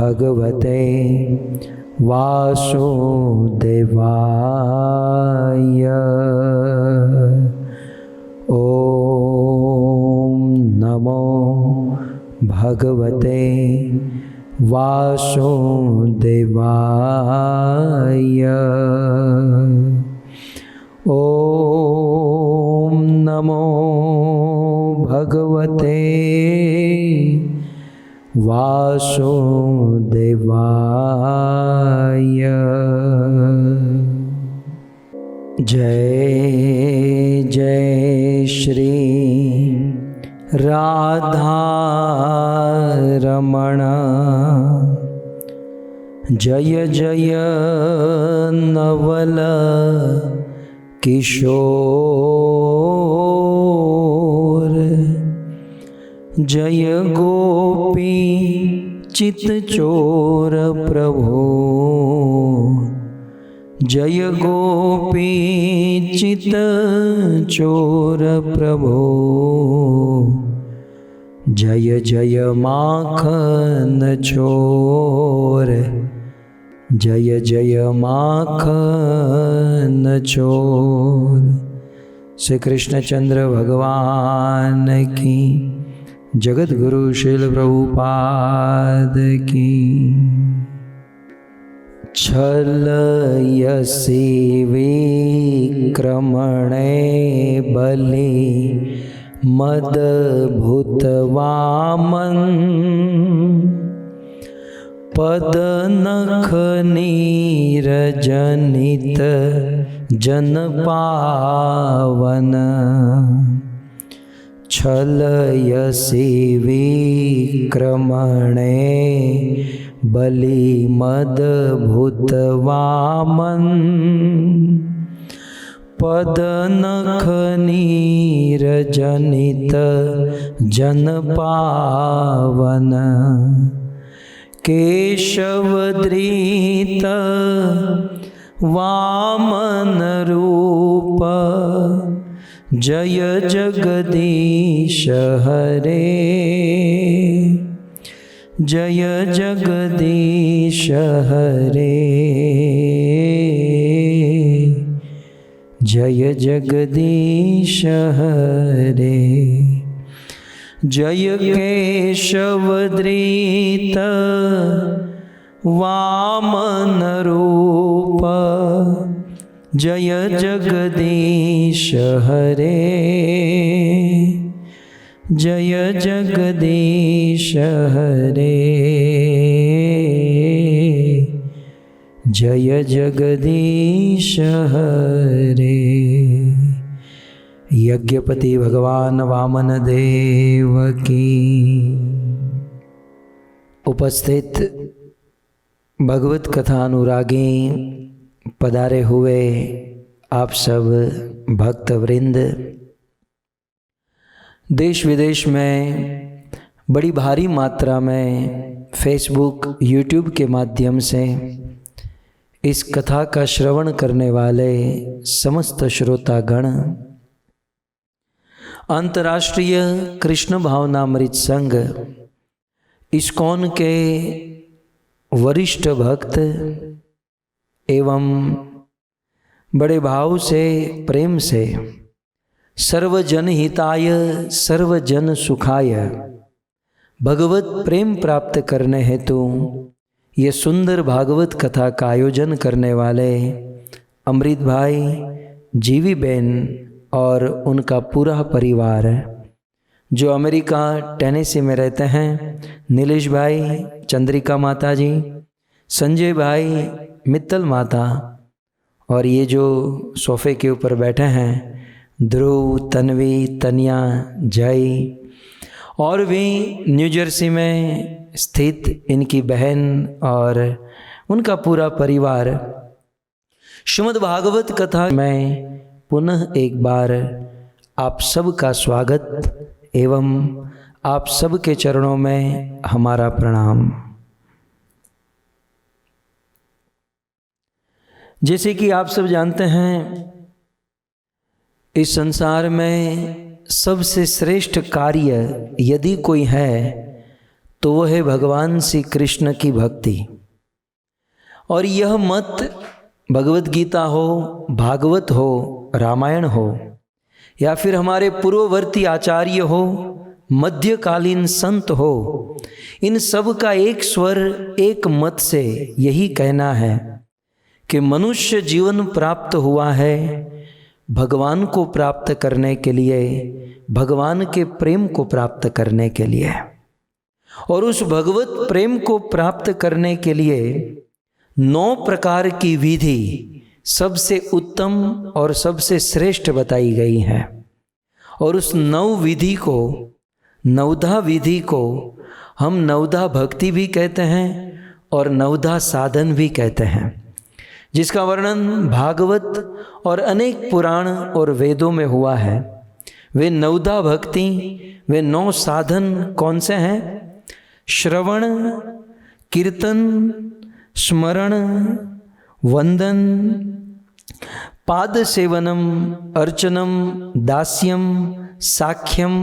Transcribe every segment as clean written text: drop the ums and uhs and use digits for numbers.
भगवते वासुदेवाय। ओम नमो भगवते वासुदेवाय। ओम नमो भगवते वासुदेवाय। जय जय श्री राधा रमण, जय जय नवल किशोर, जय गोपी चित चोर प्रभो, जय गोपी चित चोर प्रभो, जय जय माखन चोर, जय जय माखन चोर। श्री कृष्णचंद्र भगवान की, जगत गुरु श्रील प्रभुपाद की। छलयसि विक्रमणे बलि मदभूतवामन, पदनख नीरजनित जन पावन। छलयसि विक्रमणे बलि मदभूतवामन, पदनख नीरजनित जन पावन। केशवधृत वामन रूप, जय जगदीश हरे, जय जगदीश हरे, जय जगदीश हरे। जय केशवधृत वामन रूप, जय जगदीश हरे, जय जगदीश हरे, जय जगदीश हरे। यज्ञपति भगवान वामन देव की। उपस्थित भगवत कथा अनुरागी, पधारे हुए आप सब भक्त वृंद, देश विदेश में बड़ी भारी मात्रा में फेसबुक यूट्यूब के माध्यम से इस कथा का श्रवण करने वाले समस्त श्रोतागण, अंतर्राष्ट्रीय कृष्ण भावनामृत संघ इस्कॉन के वरिष्ठ भक्त एवं बड़े भाव से प्रेम से सर्वजन हिताय सर्वजन सुखाय भगवत प्रेम प्राप्त करने हेतु ये सुंदर भागवत कथा का आयोजन करने वाले अमृत भाई, जीवी बहन और उनका पूरा परिवार, जो अमेरिका टेनेसी में रहते हैं, नीलेश भाई, चंद्रिका माता जी, संजय भाई, मित्तल माता, और ये जो सोफे के ऊपर बैठे हैं ध्रुव, तन्वी, तनिया, जय, और भी न्यू जर्सी में स्थित इनकी बहन और उनका पूरा परिवार। श्रीमद् भागवत कथा में पुनः एक बार आप सब का स्वागत एवं आप सब के चरणों में हमारा प्रणाम। जैसे कि आप सब जानते हैं, इस संसार में सबसे श्रेष्ठ कार्य यदि कोई है तो वह है भगवान श्री कृष्ण की भक्ति। और यह मत भगवत गीता हो, भागवत हो, रामायण हो, या फिर हमारे पूर्ववर्ती आचार्य हो, मध्यकालीन संत हो, इन सब का एक स्वर, एक मत से यही कहना है कि मनुष्य जीवन प्राप्त हुआ है भगवान को प्राप्त करने के लिए, भगवान के प्रेम को प्राप्त करने के लिए। और उस भगवत प्रेम को प्राप्त करने के लिए 9 प्रकार की विधि सबसे उत्तम और सबसे श्रेष्ठ बताई गई है। और उस 9 विधि को, 9धा विधि को हम 9धा भक्ति भी कहते हैं और 9धा साधन भी कहते हैं, जिसका वर्णन भागवत और अनेक पुराण और वेदों में हुआ है। वे 9धा भक्ति, वे 9 साधन कौन से हैं? श्रवण, कीर्तन, स्मरण, वंदन, पाद सेवनम, अर्चनम, दास्यम, साख्यम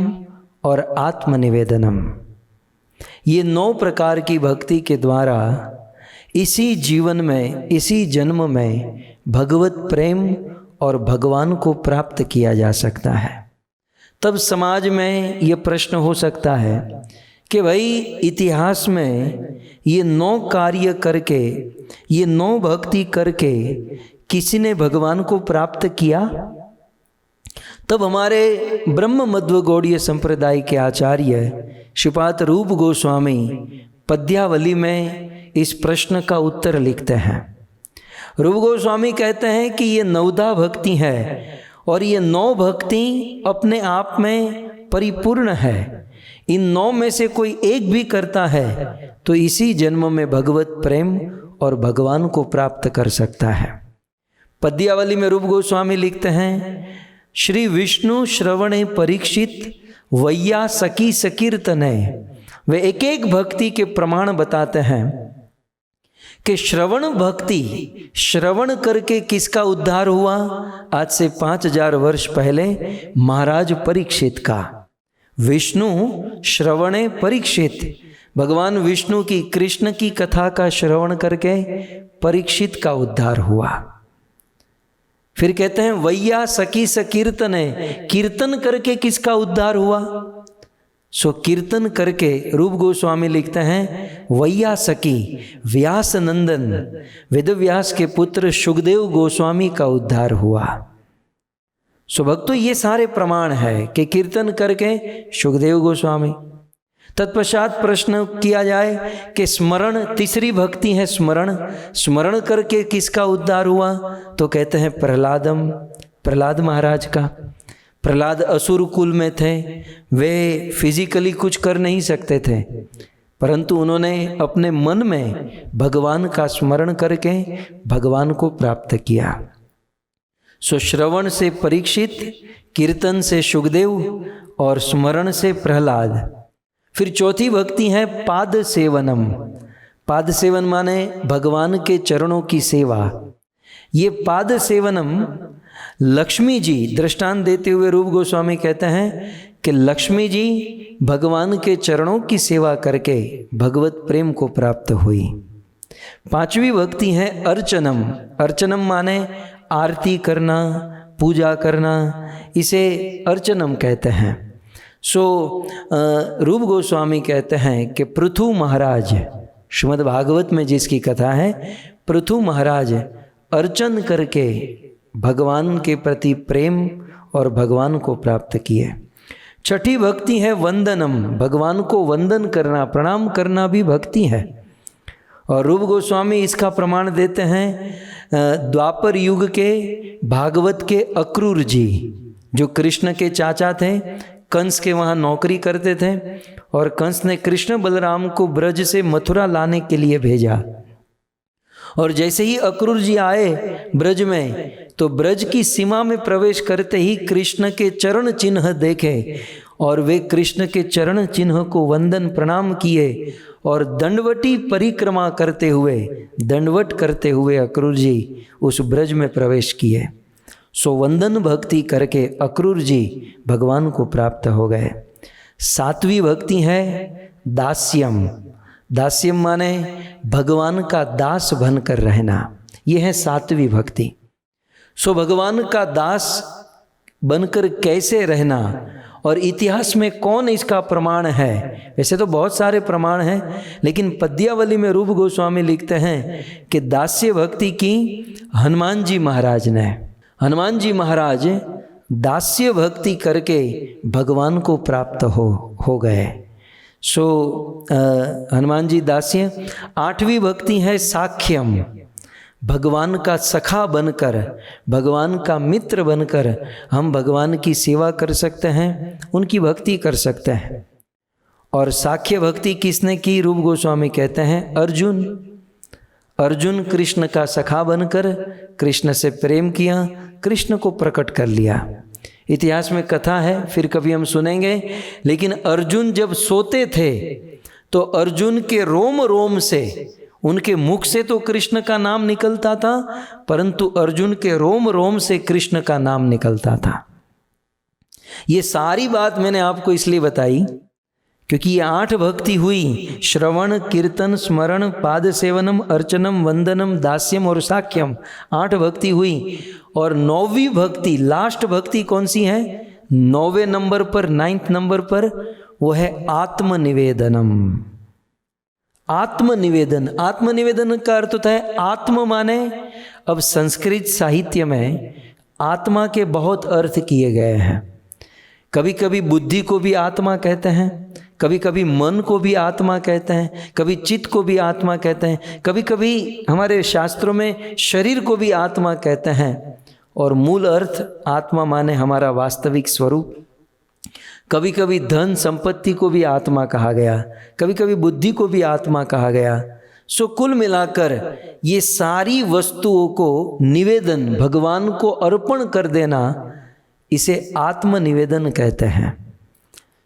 और आत्मनिवेदनम। ये 9 प्रकार की भक्ति के द्वारा इसी जीवन में, इसी जन्म में भगवत प्रेम और भगवान को प्राप्त किया जा सकता है। तब समाज में ये प्रश्न हो सकता है कि भाई इतिहास में ये 9 कार्य करके, ये 9 भक्ति करके किसी ने भगवान को प्राप्त किया? तब हमारे ब्रह्म मध्व गौड़ीय संप्रदाय के आचार्य श्रीपाद रूप गोस्वामी पद्यावली में इस प्रश्न का उत्तर लिखते हैं। रूप गोस्वामी कहते हैं कि ये 9धा भक्ति है और ये 9 भक्ति अपने आप में परिपूर्ण है। इन 9 में से कोई एक भी करता है तो इसी जन्म में भगवत प्रेम और भगवान को प्राप्त कर सकता है। पद्यावली में रूप गोस्वामी लिखते हैं, श्री विष्णु श्रवणे परीक्षित वैया सखी सकीर्तने। वे एक एक भक्ति के प्रमाण बताते हैं कि श्रवण भक्ति, श्रवण करके किसका उद्धार हुआ? आज से 5000 वर्ष पहले महाराज परीक्षित का। विष्णु श्रवणे परीक्षित, भगवान विष्णु की, कृष्ण की कथा का श्रवण करके परीक्षित का उद्धार हुआ। फिर कहते हैं वैया सखी सकीर्तने, कीर्तन करके किसका उद्धार हुआ? सो कीर्तन करके रूप गोस्वामी लिखते हैं वैया सखी, व्यास नंदन, वेद व्यास के पुत्र सुखदेव गोस्वामी का उद्धार हुआ। सो भक्तों ये सारे प्रमाण है कि कीर्तन करके सुखदेव गोस्वामी। तत्पश्चात प्रश्न किया जाए कि स्मरण, तीसरी भक्ति है स्मरण, स्मरण करके किसका उद्धार हुआ? तो कहते हैं प्रहलाद महाराज का। प्रहलाद असुर कुल में थे, वे फिजिकली कुछ कर नहीं सकते थे, परंतु उन्होंने अपने मन में भगवान का स्मरण करके भगवान को प्राप्त किया। सो श्रवण से परीक्षित, कीर्तन से सुखदेव और स्मरण से प्रहलाद। फिर चौथी भक्ति है पाद सेवनम। पाद सेवन माने भगवान के चरणों की सेवा। ये पाद सेवनम लक्ष्मी जी, दृष्टांत देते हुए रूप गोस्वामी कहते हैं कि लक्ष्मी जी भगवान के चरणों की सेवा करके भगवत प्रेम को प्राप्त हुई। 5वीं भक्ति है अर्चनम। अर्चनम माने आरती करना, पूजा करना, इसे अर्चनम कहते हैं। सो रूप गोस्वामी कहते हैं कि पृथु महाराज, श्रीमद् भागवत में जिसकी कथा है, पृथु महाराज अर्चन करके भगवान के प्रति प्रेम और भगवान को प्राप्त किए। छठी भक्ति है वंदनम। भगवान को वंदन करना, प्रणाम करना भी भक्ति है। और रूप गोस्वामी इसका प्रमाण देते हैं द्वापर युग के भागवत के अक्रूर जी, जो कृष्ण के चाचा थे, कंस के वहाँ नौकरी करते थे, और कंस ने कृष्ण बलराम को ब्रज से मथुरा लाने के लिए भेजा। और जैसे ही अक्रूर जी आए ब्रज में, तो ब्रज की सीमा में प्रवेश करते ही कृष्ण के चरण चिन्ह देखे और वे कृष्ण के चरण चिन्ह को वंदन प्रणाम किए और दंडवटी परिक्रमा करते हुए, दंडवट करते हुए अक्रूर जी उस ब्रज में प्रवेश किए। सो वंदन भक्ति करके अक्रूर जी भगवान को प्राप्त हो गए। 7वीं भक्ति है दास्यम। दास्यम माने भगवान का दास बनकर रहना, यह है सात्विक भक्ति। सो भगवान का दास बनकर कैसे रहना, और इतिहास में कौन इसका प्रमाण है? वैसे तो बहुत सारे प्रमाण हैं, लेकिन पद्यावली में रूप गोस्वामी लिखते हैं कि दास्य भक्ति की हनुमान जी महाराज ने। हनुमान जी महाराज दास्य भक्ति करके भगवान को प्राप्त हो गए। सो हनुमान जी दास्य। 8वीं भक्ति है साख्यम। भगवान का सखा बनकर, भगवान का मित्र बनकर हम भगवान की सेवा कर सकते हैं, उनकी भक्ति कर सकते हैं। और साख्य भक्ति किसने की? रूप गोस्वामी कहते हैं अर्जुन। अर्जुन कृष्ण का सखा बनकर कृष्ण से प्रेम किया, कृष्ण को प्रकट कर लिया। इतिहास में कथा है, फिर कभी हम सुनेंगे। लेकिन अर्जुन जब सोते थे तो अर्जुन के रोम रोम से, उनके मुख से तो कृष्ण का नाम निकलता था, परंतु अर्जुन के रोम रोम से कृष्ण का नाम निकलता था। ये सारी बात मैंने आपको इसलिए बताई क्योंकि ये 8 भक्ति हुई, श्रवण, कीर्तन, स्मरण, पाद सेवनम, अर्चनम, वंदनम, दास्यम और साख्यम। 8 भक्ति हुई। और 9वीं भक्ति, लास्ट भक्ति कौन सी है? 9वें नंबर पर, 9th नंबर पर, वो है आत्मनिवेदनम। आत्मनिवेदन। आत्मनिवेदन का अर्थ होता है आत्म माने, अब संस्कृत साहित्य में आत्मा के बहुत अर्थ किए गए हैं। कभी कभी बुद्धि को भी आत्मा कहते हैं, कभी कभी मन को भी आत्मा कहते हैं, कभी चित्त को भी आत्मा कहते हैं, कभी कभी हमारे शास्त्रों में शरीर को भी आत्मा कहते हैं। और मूल अर्थ आत्मा माने हमारा वास्तविक स्वरूप। कभी कभी धन संपत्ति को भी आत्मा कहा गया, कभी कभी बुद्धि को भी आत्मा कहा गया। सो कुल मिलाकर ये सारी वस्तुओं को निवेदन, भगवान को अर्पण कर देना, इसे आत्मनिवेदन कहते हैं।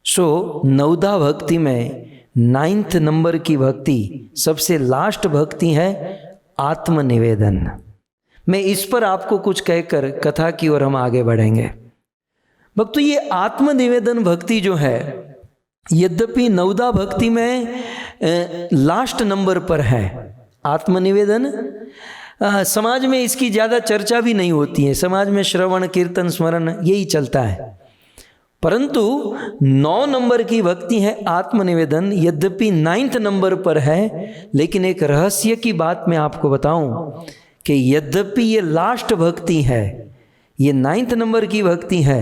सो 9दा भक्ति में 9th नंबर की भक्ति, सबसे लास्ट भक्ति है आत्मनिवेदन। मैं इस पर आपको कुछ कहकर कथा की ओर हम आगे बढ़ेंगे। भक्तों, ये आत्मनिवेदन भक्ति जो है, यद्यपि 9दा भक्ति में लास्ट नंबर पर है आत्मनिवेदन, समाज में इसकी ज़्यादा चर्चा भी नहीं होती है। समाज में श्रवण, कीर्तन, स्मरण यही चलता है। परंतु 9 नंबर की भक्ति है आत्मनिवेदन। यद्यपि 9th नंबर पर है, लेकिन एक रहस्य की बात मैं आपको बताऊं कि यद्यपि ये लास्ट भक्ति है, ये 9th नंबर की भक्ति है,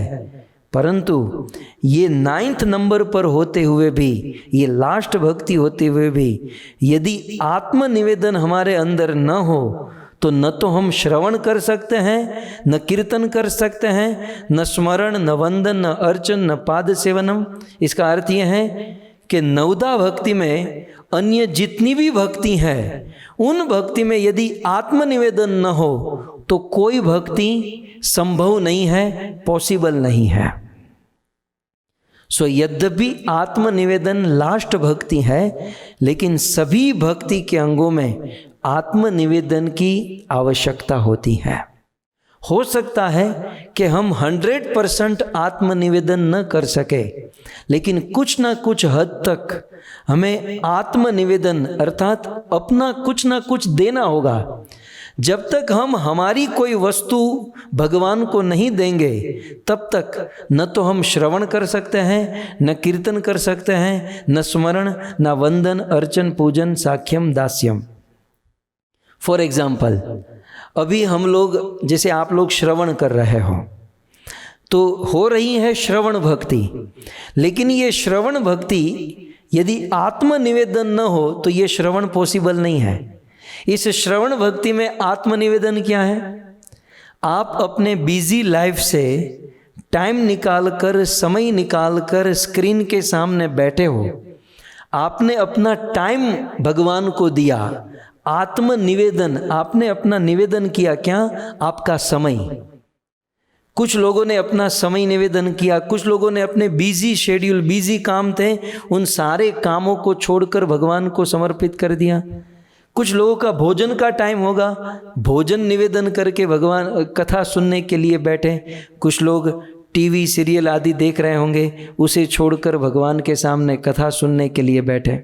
परंतु ये 9th नंबर पर होते हुए भी, ये लास्ट भक्ति होते हुए भी, यदि आत्मनिवेदन हमारे अंदर न हो तो न तो हम श्रवण कर सकते हैं, न कीर्तन कर सकते हैं, न स्मरण, न वंदन, न अर्चन, न पाद सेवनम। इसका अर्थ यह है कि 9दा भक्ति में अन्य जितनी भी भक्ति है, उन भक्ति में यदि आत्मनिवेदन न हो तो कोई भक्ति संभव नहीं है, पॉसिबल नहीं है। सो यद्यपि आत्मनिवेदन लास्ट भक्ति है, लेकिन सभी भक्ति के अंगों में आत्मनिवेदन की आवश्यकता होती है। हो सकता है कि हम 100% आत्मनिवेदन न कर सके, लेकिन कुछ ना कुछ हद तक हमें आत्मनिवेदन अर्थात अपना कुछ ना कुछ देना होगा। जब तक हम हमारी कोई वस्तु भगवान को नहीं देंगे, तब तक न तो हम श्रवण कर सकते हैं, न कीर्तन कर सकते हैं, न स्मरण, न वंदन, अर्चन, पूजन, साख्यम, दास्यम। फॉर एग्जाम्पल, अभी हम लोग, जैसे आप लोग श्रवण कर रहे हो, तो हो रही है श्रवण भक्ति, लेकिन ये श्रवण भक्ति यदि आत्मनिवेदन न हो तो ये श्रवण पॉसिबल नहीं है। इस श्रवण भक्ति में आत्मनिवेदन क्या है? आप अपने बिजी लाइफ से टाइम निकालकर, समय निकालकर स्क्रीन के सामने बैठे हो, आपने अपना टाइम भगवान को दिया, आत्मनिवेदन, आपने अपना निवेदन किया। क्या? आपका समय। कुछ लोगों ने अपना समय निवेदन किया, कुछ लोगों ने अपने बिजी शेड्यूल, बिजी काम थे, उन सारे कामों को छोड़कर भगवान को समर्पित कर दिया। कुछ लोगों का भोजन का टाइम होगा, भोजन निवेदन करके भगवान कथा सुनने के लिए बैठे। कुछ लोग टीवी सीरियल आदि देख रहे होंगे, उसे छोड़कर भगवान के सामने कथा सुनने के लिए बैठे।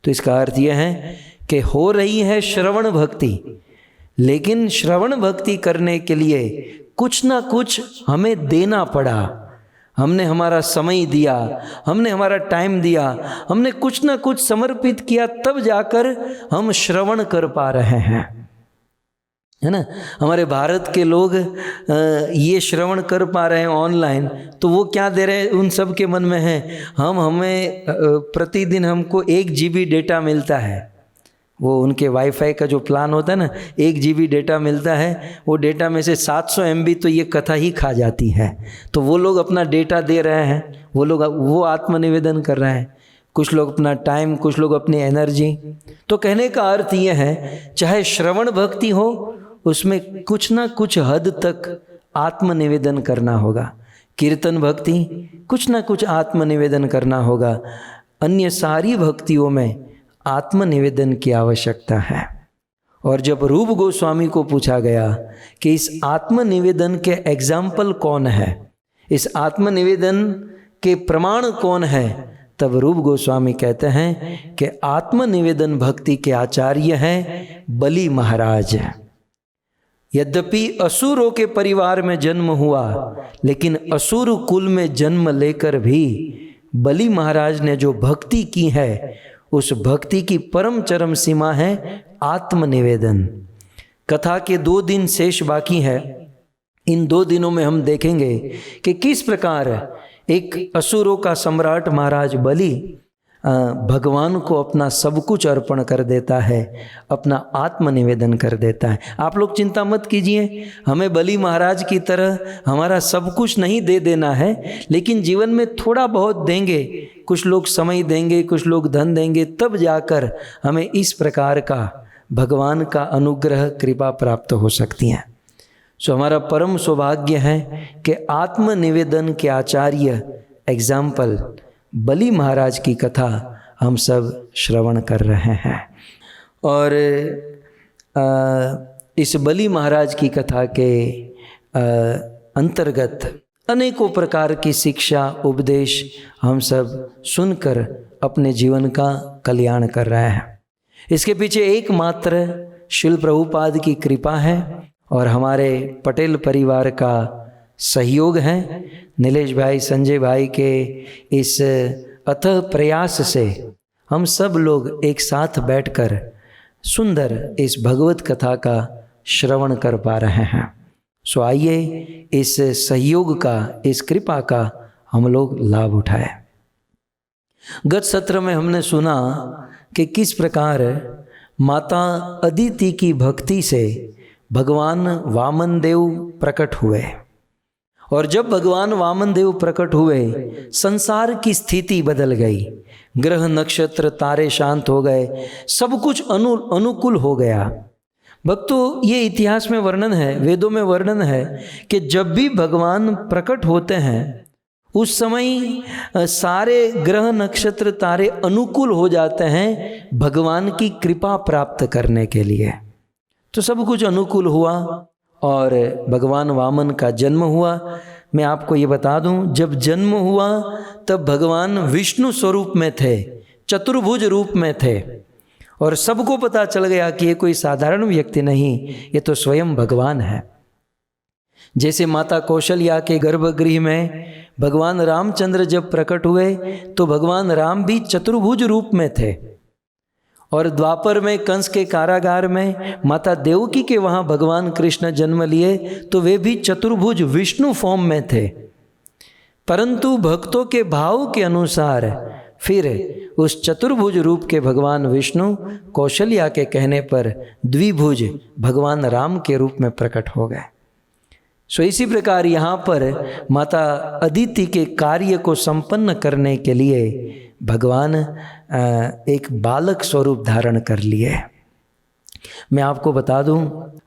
तो इसका अर्थ यह है कि हो रही है श्रवण भक्ति, लेकिन श्रवण भक्ति करने के लिए कुछ ना कुछ हमें देना पड़ा। हमने हमारा समय दिया, हमने हमारा टाइम दिया, हमने कुछ ना कुछ समर्पित किया, तब जाकर हम श्रवण कर पा रहे हैं, है ना। हमारे भारत के लोग ये श्रवण कर पा रहे हैं ऑनलाइन, तो वो क्या दे रहे हैं, उन सब के मन में है हमें प्रतिदिन हमको 1 GB डेटा मिलता है। वो उनके वाईफाई का जो प्लान होता है ना, 1 GB डेटा मिलता है, वो डेटा में से 700 MB तो ये कथा ही खा जाती है। तो वो लोग अपना डेटा दे रहे हैं, वो आत्मनिवेदन कर रहे हैं। कुछ लोग अपना टाइम, कुछ लोग अपनी एनर्जी। तो कहने का अर्थ ये है, चाहे श्रवण भक्ति हो, उसमें कुछ ना कुछ हद तक आत्मनिवेदन करना होगा। कीर्तन भक्ति, कुछ ना कुछ आत्मनिवेदन करना होगा। अन्य सारी भक्तियों में आत्मनिवेदन की आवश्यकता है। और जब रूप गोस्वामी को पूछा गया कि इस आत्मनिवेदन के एग्जाम्पल कौन है, इस आत्मनिवेदन के प्रमाण कौन है, तब रूप गोस्वामी कहते हैं कि आत्मनिवेदन भक्ति के आचार्य हैं बलि महाराज। यद्यपि असुरों के परिवार में जन्म हुआ, लेकिन असुर कुल में जन्म लेकर भी बलि महाराज ने जो भक्ति की है, उस भक्ति की परम चरम सीमा है आत्मनिवेदन। कथा के 2 दिन शेष बाकी है। इन 2 दिनों में हम देखेंगे कि किस प्रकार एक असुरों का सम्राट महाराज बलि भगवान को अपना सब कुछ अर्पण कर देता है, अपना आत्मनिवेदन कर देता है। आप लोग चिंता मत कीजिए, हमें बलि महाराज की तरह हमारा सब कुछ नहीं दे देना है, लेकिन जीवन में थोड़ा बहुत देंगे, कुछ लोग समय देंगे, कुछ लोग धन देंगे, तब जाकर हमें इस प्रकार का भगवान का अनुग्रह कृपा प्राप्त हो सकती है। सो हमारा परम सौभाग्य है कि आत्मनिवेदन के आचार्य एग्जाम्पल बलि महाराज की कथा हम सब श्रवण कर रहे हैं। और इस बलि महाराज की कथा के अंतर्गत अनेकों प्रकार की शिक्षा उपदेश हम सब सुनकर अपने जीवन का कल्याण कर रहे हैं। इसके पीछे एकमात्र श्रील प्रभुपाद की कृपा है और हमारे पटेल परिवार का सहयोग है। नीलेश भाई, संजय भाई के इस अथक प्रयास से हम सब लोग एक साथ बैठकर सुंदर इस भगवत कथा का श्रवण कर पा रहे हैं। सो आइए इस सहयोग का, इस कृपा का हम लोग लाभ उठाएं। गत सत्र में हमने सुना कि किस प्रकार माता अदिति की भक्ति से भगवान वामन देव प्रकट हुए, और जब भगवान वामन देव प्रकट हुए संसार की स्थिति बदल गई, ग्रह नक्षत्र तारे शांत हो गए, सब कुछ अनुकूल हो गया। भक्तों, ये इतिहास में वर्णन है, वेदों में वर्णन है कि जब भी भगवान प्रकट होते हैं उस समय सारे ग्रह नक्षत्र तारे अनुकूल हो जाते हैं भगवान की कृपा प्राप्त करने के लिए। तो सब कुछ अनुकूल हुआ और भगवान वामन का जन्म हुआ। मैं आपको ये बता दूं, जब जन्म हुआ तब भगवान विष्णु स्वरूप में थे, चतुर्भुज रूप में थे, और सबको पता चल गया कि ये कोई साधारण व्यक्ति नहीं, ये तो स्वयं भगवान है। जैसे माता कौशल्या के गर्भगृह में भगवान रामचंद्र जब प्रकट हुए तो भगवान राम भी चतुर्भुज रूप में थे, और द्वापर में कंस के कारागार में माता देवकी के वहाँ भगवान कृष्ण जन्म लिए तो वे भी चतुर्भुज विष्णु फॉर्म में थे। परंतु भक्तों के भाव के अनुसार फिर उस चतुर्भुज रूप के भगवान विष्णु कौशल्या के कहने पर द्विभुज भगवान राम के रूप में प्रकट हो गए। सो इसी प्रकार यहाँ पर माता अदिति के कार्य को संपन्न करने के लिए भगवान एक बालक स्वरूप धारण कर लिए। मैं आपको बता दूं,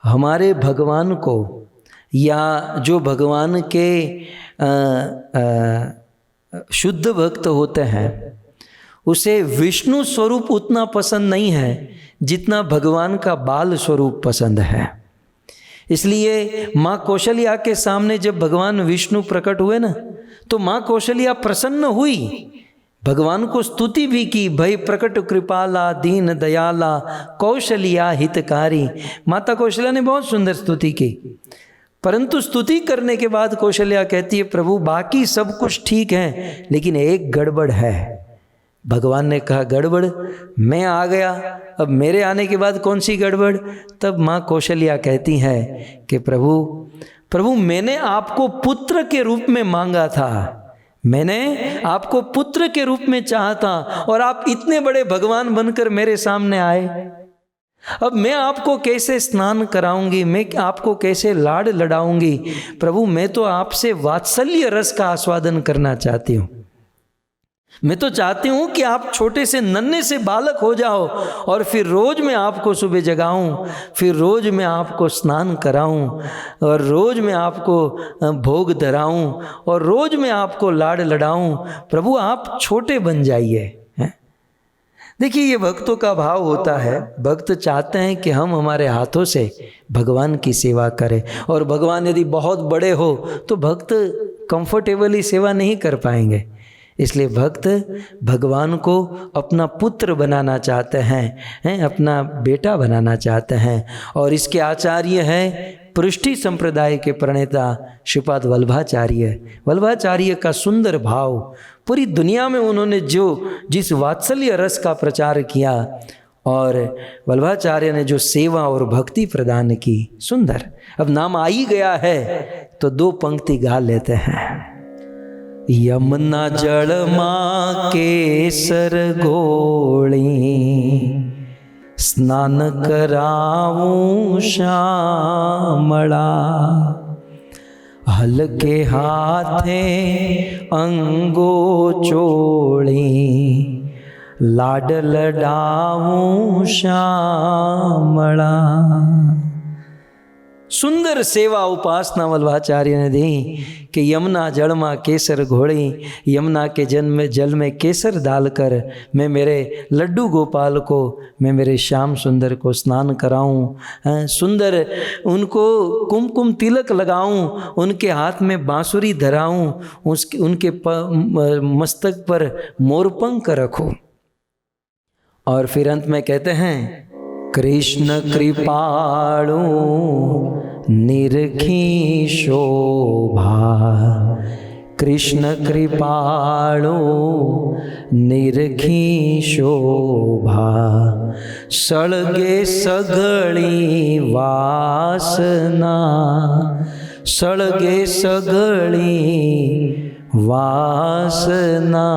हमारे भगवान को या जो भगवान के शुद्ध भक्त होते हैं उसे विष्णु स्वरूप उतना पसंद नहीं है जितना भगवान का बाल स्वरूप पसंद है। इसलिए माँ कौशल्या के सामने जब भगवान विष्णु प्रकट हुए ना, तो माँ कौशल्या प्रसन्न हुई, भगवान को स्तुति भी की। भय प्रकट कृपाला दीन दयाला कौशल्या हितकारी। माता कौशल्या ने बहुत सुंदर स्तुति की, परंतु स्तुति करने के बाद कौशल्या कहती है, प्रभु बाकी सब कुछ ठीक है, लेकिन एक गड़बड़ है। भगवान ने कहा, गड़बड़? मैं आ गया, अब मेरे आने के बाद कौन सी गड़बड़? तब माँ कौशल्या कहती है कि प्रभु मैंने आपको पुत्र के रूप में मांगा था, मैंने आपको पुत्र के रूप में चाहा था, और आप इतने बड़े भगवान बनकर मेरे सामने आए। अब मैं आपको कैसे स्नान कराऊंगी, मैं आपको कैसे लाड लड़ाऊंगी? प्रभु मैं तो आपसे वात्सल्य रस का आस्वादन करना चाहती हूँ। मैं तो चाहती हूँ कि आप छोटे से नन्हे से बालक हो जाओ, और फिर रोज मैं आपको सुबह जगाऊं, फिर रोज मैं आपको स्नान कराऊं, और रोज मैं आपको भोग धराऊं, और रोज मैं आपको लाड लड़ाऊं। प्रभु आप छोटे बन जाइए। देखिए, ये भक्तों का भाव होता है। भक्त चाहते हैं कि हम हमारे हाथों से भगवान की सेवा करें, और भगवान यदि बहुत बड़े हो तो भक्त कंफर्टेबली सेवा नहीं कर पाएंगे। इसलिए भक्त भगवान को अपना पुत्र बनाना चाहते हैं, अपना बेटा बनाना चाहते हैं। और इसके आचार्य हैं पृष्ठि संप्रदाय के प्रणेता श्रीपाद वल्लभाचार्य। वल्लभाचार्य का सुंदर भाव, पूरी दुनिया में उन्होंने जिस वात्सल्य रस का प्रचार किया, और वल्लभाचार्य ने जो सेवा और भक्ति प्रदान की, सुंदर। अब नाम आ ही गया है तो दो पंक्ति गा लेते हैं। यमुना जल माँ केसर घोली, स्नान कराऊं श्यामला, हल्के हाथे अंगो चोली, लाड लडाऊं श्यामला। सुंदर सेवा उपासना वल्लभाचार्य ने दी कि यमुना जल माँ केसर घोड़ी, यमुना के जल में केसर डालकर मैं मेरे लड्डू गोपाल को, मैं मेरे श्याम सुंदर को स्नान कराऊं, सुंदर उनको कुमकुम तिलक लगाऊं, उनके हाथ में बांसुरी धराऊं, उनके मस्तक पर मोरपंख रखूं। और फिर अंत में कहते हैं, कृष्ण कृपाणु निरखी शोभा, कृष्ण कृपाणु निरखी शोभा, सळगे सगळी वासना, सळगे सगळी वासना,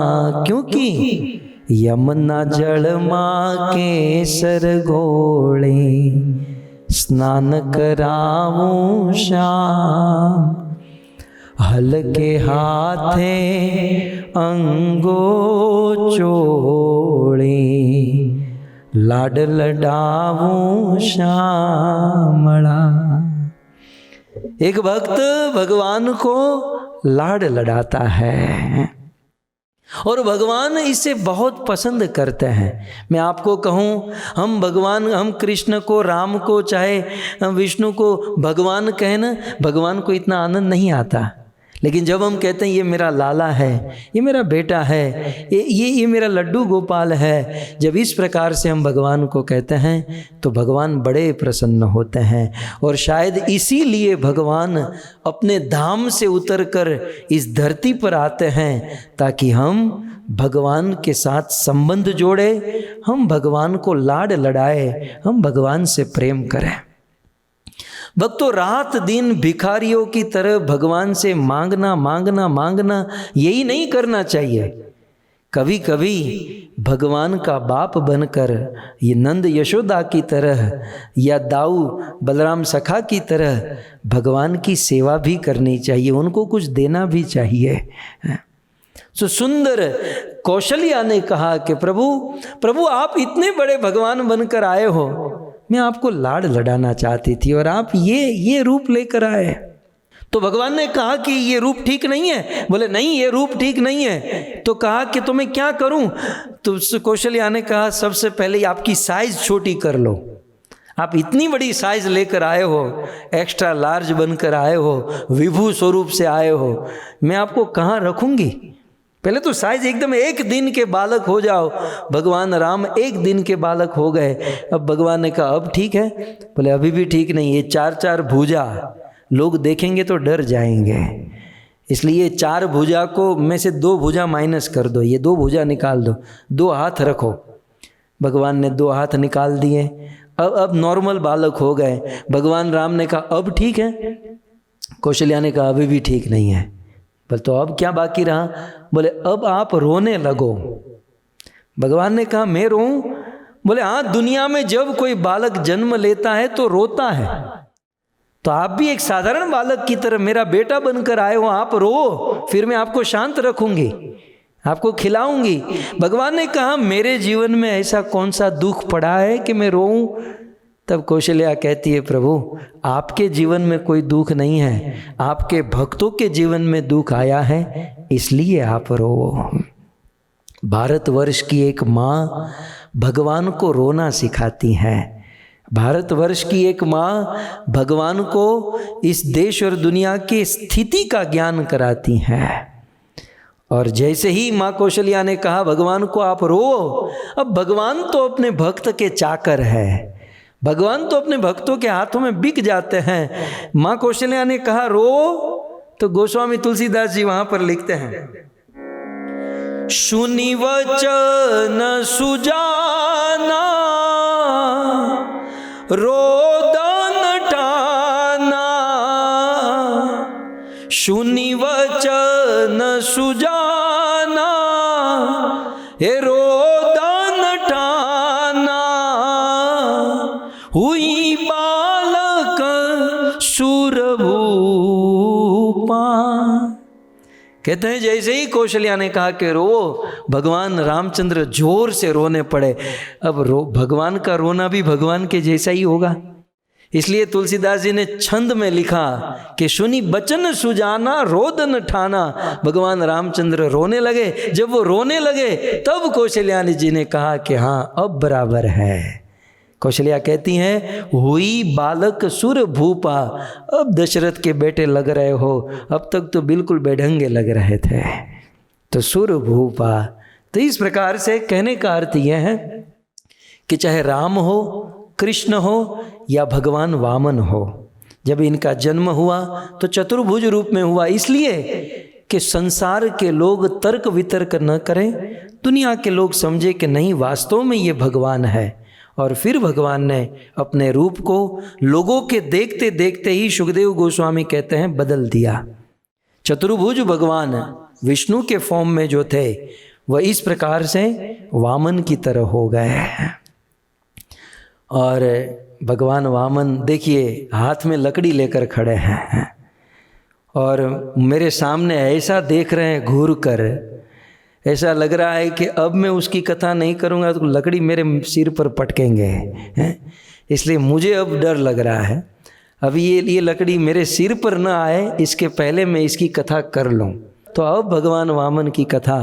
क्योंकि यमुना जल माँ केसर घोले, स्नान कराऊं श्याम, हल्के हाथे अंगो चोले, लाड लडाऊं श्यामला। एक भक्त भगवान को लाड लड़ाता है और भगवान इसे बहुत पसंद करते हैं। मैं आपको कहूँ, हम कृष्ण को, राम को, चाहे विष्णु को भगवान कहें ना, भगवान को इतना आनंद नहीं आता। लेकिन जब हम कहते हैं ये मेरा लाला है, ये मेरा बेटा है, ये मेरा लड्डू गोपाल है, जब इस प्रकार से हम भगवान को कहते हैं तो भगवान बड़े प्रसन्न होते हैं। और शायद इसीलिए भगवान अपने धाम से उतरकर इस धरती पर आते हैं, ताकि हम भगवान के साथ संबंध जोड़े, हम भगवान को लाड लड़ाए, हम भगवान से प्रेम करें। भक्तों, रात दिन भिखारियों की तरह भगवान से मांगना मांगना मांगना यही नहीं करना चाहिए। कभी कभी भगवान का बाप बनकर, ये नंद यशोदा की तरह या दाऊ बलराम सखा की तरह भगवान की सेवा भी करनी चाहिए, उनको कुछ देना भी चाहिए। तो सुंदर कौशल्या ने कहा कि प्रभु आप इतने बड़े भगवान बनकर आए हो, मैं आपको लाड लड़ाना चाहती थी और आप ये रूप लेकर आए। तो भगवान ने कहा कि ये रूप ठीक नहीं है। बोले नहीं, ये रूप ठीक नहीं है। तो कहा कि तो मैं क्या करूं? तो कौशल्या ने कहा सबसे पहले आपकी साइज छोटी कर लो। आप इतनी बड़ी साइज लेकर आए हो, एक्स्ट्रा लार्ज बनकर आए हो, विभू स्वरूप से आए हो, मैं आपको कहाँ रखूंगी? पहले तो साइज एकदम एक दिन के बालक हो जाओ। भगवान राम एक दिन के बालक हो गए। अब भगवान ने कहा अब ठीक है? बोले अभी भी ठीक नहीं, ये 4-4 भुजा लोग देखेंगे तो डर जाएंगे, इसलिए 4 भुजा को में से 2 भुजा माइनस कर दो, ये 2 भुजा निकाल दो, 2 हाथ रखो। भगवान ने 2 हाथ निकाल दिए। अब नॉर्मल बालक हो गए। भगवान राम ने कहा अब ठीक है? कौशल्या ने कहा अभी भी ठीक नहीं है। बोले तो अब क्या बाकी रहा? बोले अब आप रोने लगो। भगवान ने कहा मैं रोऊं? बोले हाँ, दुनिया में जब कोई बालक जन्म लेता है तो रोता है, तो आप भी एक साधारण बालक की तरह मेरा बेटा बनकर आए हो, आप रो, फिर मैं आपको शांत रखूंगी, आपको खिलाऊंगी। भगवान ने कहा मेरे जीवन में ऐसा कौन सा दुख पड़ा है कि मैं रोऊं? तब कौशल्या कहती है प्रभु आपके जीवन में कोई दुख नहीं है, आपके भक्तों के जीवन में दुख आया है, इसलिए आप रो। भारतवर्ष की एक माँ भगवान को रोना सिखाती है। भारतवर्ष की एक माँ भगवान को इस देश और दुनिया की स्थिति का ज्ञान कराती है। और जैसे ही माँ कौशल्या ने कहा भगवान को आप रो, अब भगवान तो अपने भक्त के चाकर है, भगवान तो अपने भक्तों के हाथों में बिक जाते हैं। माँ कौशल्या ने कहा रो, तो गोस्वामी तुलसीदास जी वहां पर लिखते हैं, सुनि वचन सुजाना रोदन ठाना, सुनि वचन सुजाना हे रोदन ठाना, हुई बालक सुरभूपा। कहते हैं जैसे ही कौशल्या ने कहा कि रो, भगवान रामचंद्र जोर से रोने पड़े। अब भगवान का रोना भी भगवान के जैसा ही होगा, इसलिए तुलसीदास जी ने छंद में लिखा कि सुनी बचन सुजाना रोदन ठाना। भगवान रामचंद्र रोने लगे। जब वो रोने लगे तब कौशल्या जी ने कहा कि हाँ अब बराबर है। कौशल्या कहती हैं हुई बालक सुर भूपा, अब दशरथ के बेटे लग रहे हो, अब तक तो बिल्कुल बेढंगे लग रहे थे, तो सुर भूपा। तो इस प्रकार से कहने का अर्थ यह है कि चाहे राम हो, कृष्ण हो या भगवान वामन हो, जब इनका जन्म हुआ तो चतुर्भुज रूप में हुआ, इसलिए कि संसार के लोग तर्क वितर्क न करें, दुनिया के लोग समझे कि नहीं वास्तव में ये भगवान है। और फिर भगवान ने अपने रूप को लोगों के देखते देखते ही, सुखदेव गोस्वामी कहते हैं, बदल दिया। चतुर्भुज भगवान विष्णु के फॉर्म में जो थे वह इस प्रकार से वामन की तरह हो गए। और भगवान वामन देखिए हाथ में लकड़ी लेकर खड़े हैं और मेरे सामने ऐसा देख रहे हैं घूर कर, ऐसा लग रहा है कि अब मैं उसकी कथा नहीं करूँगा तो लकड़ी मेरे सिर पर पटकेंगे, इसलिए मुझे अब डर लग रहा है। अभी ये लकड़ी मेरे सिर पर न आए, इसके पहले मैं इसकी कथा कर लूँ। तो अब भगवान वामन की कथा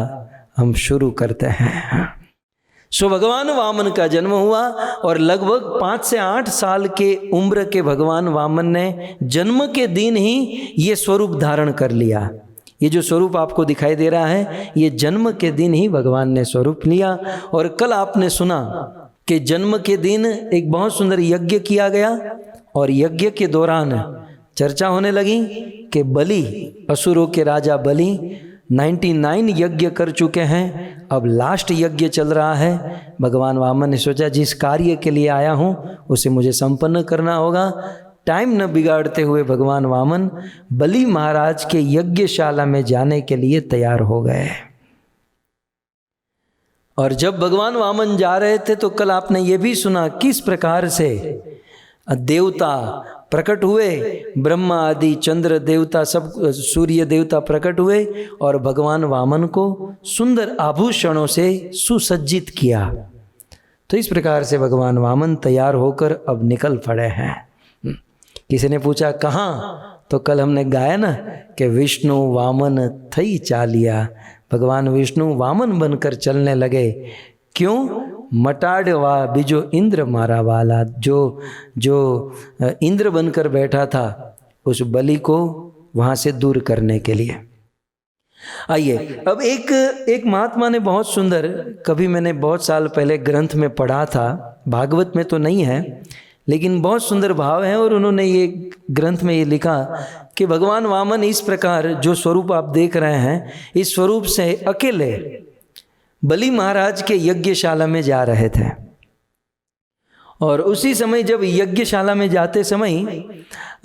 हम शुरू करते हैं। सो भगवान वामन का जन्म हुआ और लगभग 5 से 8 साल के उम्र के भगवान वामन ने जन्म के दिन ही ये स्वरूप धारण कर लिया। ये जो स्वरूप आपको दिखाई दे रहा है ये जन्म के दिन ही भगवान ने स्वरूप लिया। और कल आपने सुना कि जन्म के दिन एक बहुत सुंदर यज्ञ किया गया और यज्ञ के दौरान चर्चा होने लगी कि बलि, असुरों के राजा बलि 99 यज्ञ कर चुके हैं, अब लास्ट यज्ञ चल रहा है। भगवान वामन ने सोचा जिस कार्य के लिए आया हूँ उसे मुझे संपन्न करना होगा। टाइम न बिगाड़ते हुए भगवान वामन बलि महाराज के यज्ञशाला में जाने के लिए तैयार हो गए। और जब भगवान वामन जा रहे थे तो कल आपने ये भी सुना किस प्रकार से देवता प्रकट हुए, ब्रह्मा आदि चंद्र देवता सब, सूर्य देवता प्रकट हुए और भगवान वामन को सुंदर आभूषणों से सुसज्जित किया। तो इस प्रकार से भगवान वामन तैयार होकर अब निकल पड़े हैं। किसी ने पूछा कहाँ, तो कल हमने गाया ना कि विष्णु वामन थई चालिया, भगवान विष्णु वामन बनकर चलने लगे। क्यों? मटाड़वा बिजो इंद्र मारा वाला, जो इंद्र बनकर बैठा था उस बलि को वहाँ से दूर करने के लिए। आइए, अब एक महात्मा ने बहुत सुंदर, कभी मैंने बहुत साल पहले ग्रंथ में पढ़ा था, भागवत में तो नहीं है लेकिन बहुत सुंदर भाव है, और उन्होंने ये ग्रंथ में ये लिखा कि भगवान वामन इस प्रकार जो स्वरूप आप देख रहे हैं, इस स्वरूप से अकेले बलि महाराज के यज्ञशाला में जा रहे थे। और उसी समय जब यज्ञशाला में जाते समय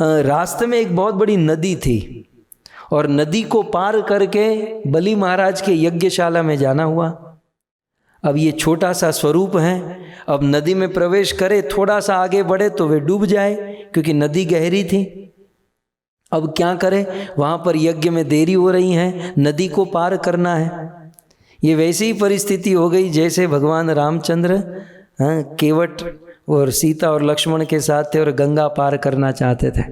रास्ते में एक बहुत बड़ी नदी थी, और नदी को पार करके बलि महाराज के यज्ञशाला में जाना हुआ। अब ये छोटा सा स्वरूप है, अब नदी में प्रवेश करे, थोड़ा सा आगे बढ़े तो वे डूब जाए क्योंकि नदी गहरी थी। अब क्या करे, वहाँ पर यज्ञ में देरी हो रही है, नदी को पार करना है। ये वैसी ही परिस्थिति हो गई जैसे भगवान रामचंद्र केवट और सीता और लक्ष्मण के साथ थे और गंगा पार करना चाहते थे।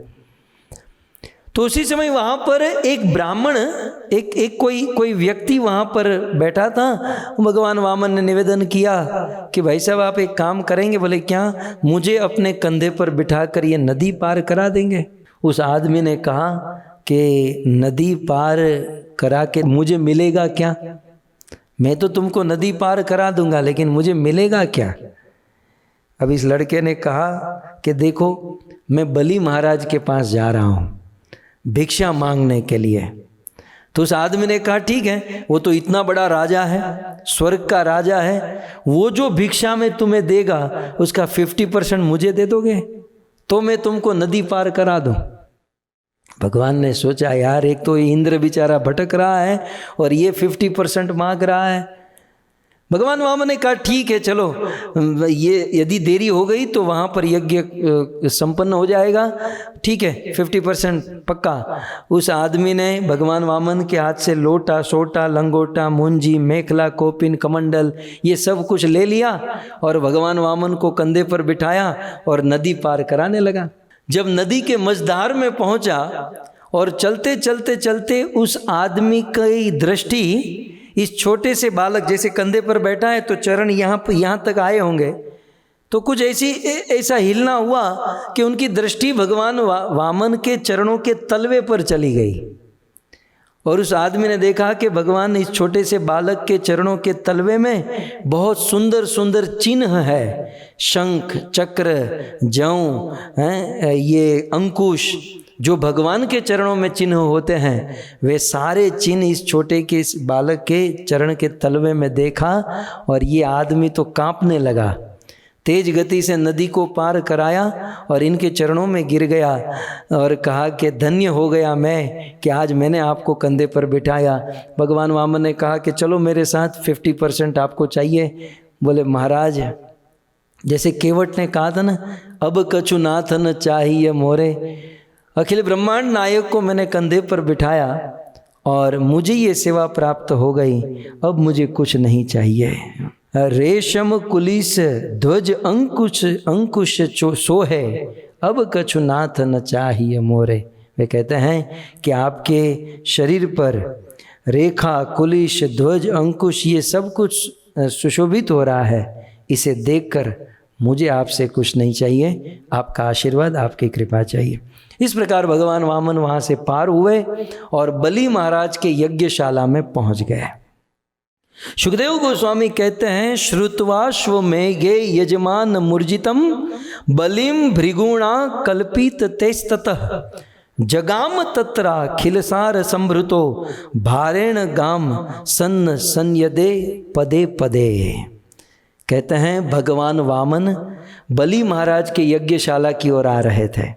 तो उसी समय वहाँ पर एक ब्राह्मण, एक कोई व्यक्ति वहाँ पर बैठा था। भगवान वामन ने निवेदन किया कि भाई साहब आप एक काम करेंगे? बोले क्या? मुझे अपने कंधे पर बिठाकर ये नदी पार करा देंगे? उस आदमी ने कहा कि नदी पार करा के मुझे मिलेगा क्या? मैं तो तुमको नदी पार करा दूंगा लेकिन मुझे मिलेगा क्या? अब इस लड़के ने कहा कि देखो, मैं बलि महाराज के पास जा रहा हूँ भिक्षा मांगने के लिए। तो उस आदमी ने कहा ठीक है, वो तो इतना बड़ा राजा है, स्वर्ग का राजा है, वो जो भिक्षा में तुम्हें देगा उसका 50% मुझे दे दोगे तो मैं तुमको नदी पार करा दूं। भगवान ने सोचा यार, एक तो इंद्र बेचारा भटक रहा है और ये 50% मांग रहा है। भगवान वामन ने कहा ठीक है चलो, ये यदि देरी हो गई तो वहाँ पर यज्ञ संपन्न हो जाएगा, ठीक है 50% पक्का। उस आदमी ने भगवान वामन के हाथ से लोटा, सोटा, लंगोटा, मुंजी, मेखला, कोपिन, कमंडल ये सब कुछ ले लिया और भगवान वामन को कंधे पर बिठाया और नदी पार कराने लगा। जब नदी के मझधार में पहुंचा और चलते चलते चलते उस आदमी की दृष्टि इस छोटे से बालक, जैसे कंधे पर बैठा है तो चरण यहाँ तक आए होंगे, तो कुछ ऐसा हिलना हुआ कि उनकी दृष्टि भगवान वामन के चरणों के तलवे पर चली गई। और उस आदमी ने देखा कि भगवान इस छोटे से बालक के चरणों के तलवे में बहुत सुंदर सुंदर चिन्ह है, शंख, चक्र, जौ, ये अंकुश, जो भगवान के चरणों में चिन्ह होते हैं, वे सारे चिन्ह इस छोटे के इस बालक के चरण के तलवे में देखा। और ये आदमी तो कांपने लगा, तेज गति से नदी को पार कराया और इनके चरणों में गिर गया और कहा कि धन्य हो गया मैं कि आज मैंने आपको कंधे पर बिठाया। भगवान वामन ने कहा कि चलो मेरे साथ, 50% आपको चाहिए। बोले महाराज, जैसे केवट ने कहा था ना, अब कछु नाथ न चाहिए मोरे, अखिल ब्रह्मांड नायक को मैंने कंधे पर बिठाया और मुझे ये सेवा प्राप्त हो गई, अब मुझे कुछ नहीं चाहिए। रेशम कुलिस ध्वज अंकुश सोहे, अब कछु नाथ न चाहिए मोरे। वे कहते हैं कि आपके शरीर पर रेखा, कुलिश, ध्वज, अंकुश ये सब कुछ सुशोभित हो रहा है, इसे देखकर मुझे आपसे कुछ नहीं चाहिए, आपका आशीर्वाद, आपकी कृपा चाहिए। इस प्रकार भगवान वामन वहाँ से पार हुए और बलि महाराज के यज्ञशाला में पहुँच गए। सुखदेव गोस्वामी कहते हैं, श्रुत्वाश्व मेघे यजमान मूर्जितम बलिम भृगुणा कल्पित तेस्ततः जगाम तत्रा खिलसार संभृतो भारेण गाम सन्न संयदे पदे पदे। कहते हैं भगवान वामन बलि महाराज के यज्ञशाला की ओर आ रहे थे।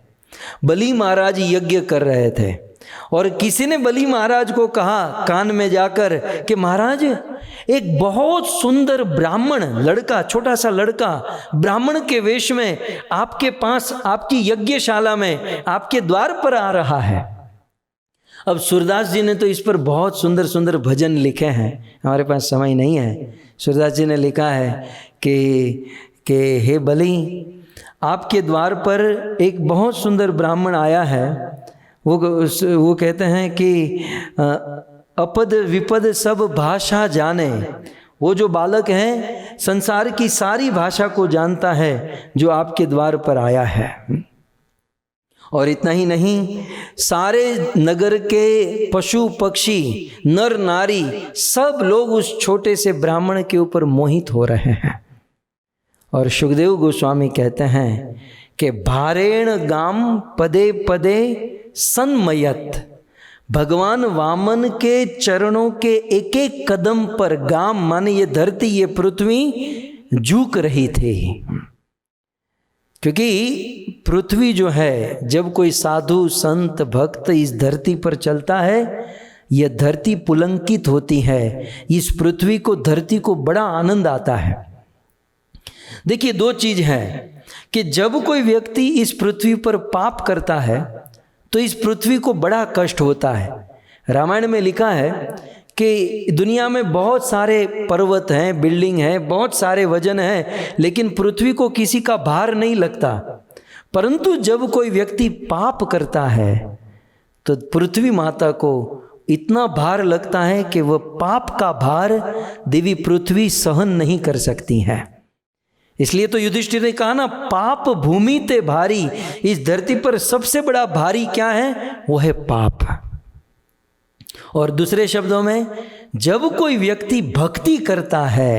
बलि महाराज यज्ञ कर रहे थे और किसी ने बलि महाराज को कहा कान में जाकर कि महाराज, एक बहुत सुंदर ब्राह्मण लड़का, छोटा सा लड़का ब्राह्मण के वेश में आपके पास, आपकी यज्ञशाला में, आपके द्वार पर आ रहा है। अब सूरदास जी ने तो इस पर बहुत सुंदर सुंदर भजन लिखे हैं, हमारे पास समय नहीं है। सूरदास जी ने लिखा है कि हे बलि, आपके द्वार पर एक बहुत सुंदर ब्राह्मण आया है। वो कहते हैं कि अपद विपद सब भाषा जाने। वो जो बालक हैं संसार की सारी भाषा को जानता है जो आपके द्वार पर आया है। और इतना ही नहीं, सारे नगर के पशु पक्षी नर नारी सब लोग उस छोटे से ब्राह्मण के ऊपर मोहित हो रहे हैं। और सुखदेव गोस्वामी कहते हैं कि भारेण गाम पदे पदे सन्मयत, भगवान वामन के चरणों के एक एक कदम पर गाम माने ये धरती ये पृथ्वी झुक रही थी। क्योंकि पृथ्वी जो है, जब कोई साधु संत भक्त इस धरती पर चलता है, यह धरती पुलंकित होती है। इस पृथ्वी को, धरती को बड़ा आनंद आता है। देखिए, दो चीज है कि जब कोई व्यक्ति इस पृथ्वी पर पाप करता है तो इस पृथ्वी को बड़ा कष्ट होता है। रामायण में लिखा है कि दुनिया में बहुत सारे पर्वत हैं, बिल्डिंग है, बहुत सारे वजन हैं, लेकिन पृथ्वी को किसी का भार नहीं लगता। परंतु जब कोई व्यक्ति पाप करता है तो पृथ्वी माता को इतना भार लगता है कि वह पाप का भार देवी पृथ्वी सहन नहीं कर सकती है। इसलिए तो युधिष्ठिर ने कहा ना, पाप भूमि ते भारी। इस धरती पर सबसे बड़ा भारी क्या है? वो है पाप। और दूसरे शब्दों में, जब कोई व्यक्ति भक्ति करता है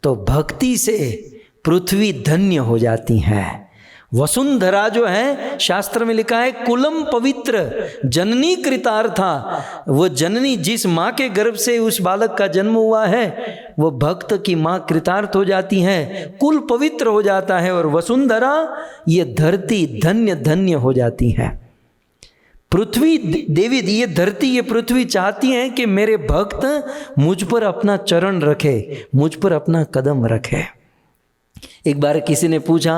तो भक्ति से पृथ्वी धन्य हो जाती है। वसुंधरा जो है, शास्त्र में लिखा है, कुलम पवित्र जननी कृतार्था। वो जननी, जिस माँ के गर्भ से उस बालक का जन्म हुआ है, वो भक्त की माँ कृतार्थ हो जाती है, कुल पवित्र हो जाता है। और वसुंधरा, ये धरती धन्य धन्य हो जाती है। पृथ्वी देवी, ये धरती, ये पृथ्वी चाहती है कि मेरे भक्त मुझ पर अपना चरण रखे, मुझ पर अपना कदम रखे। एक बार किसी ने पूछा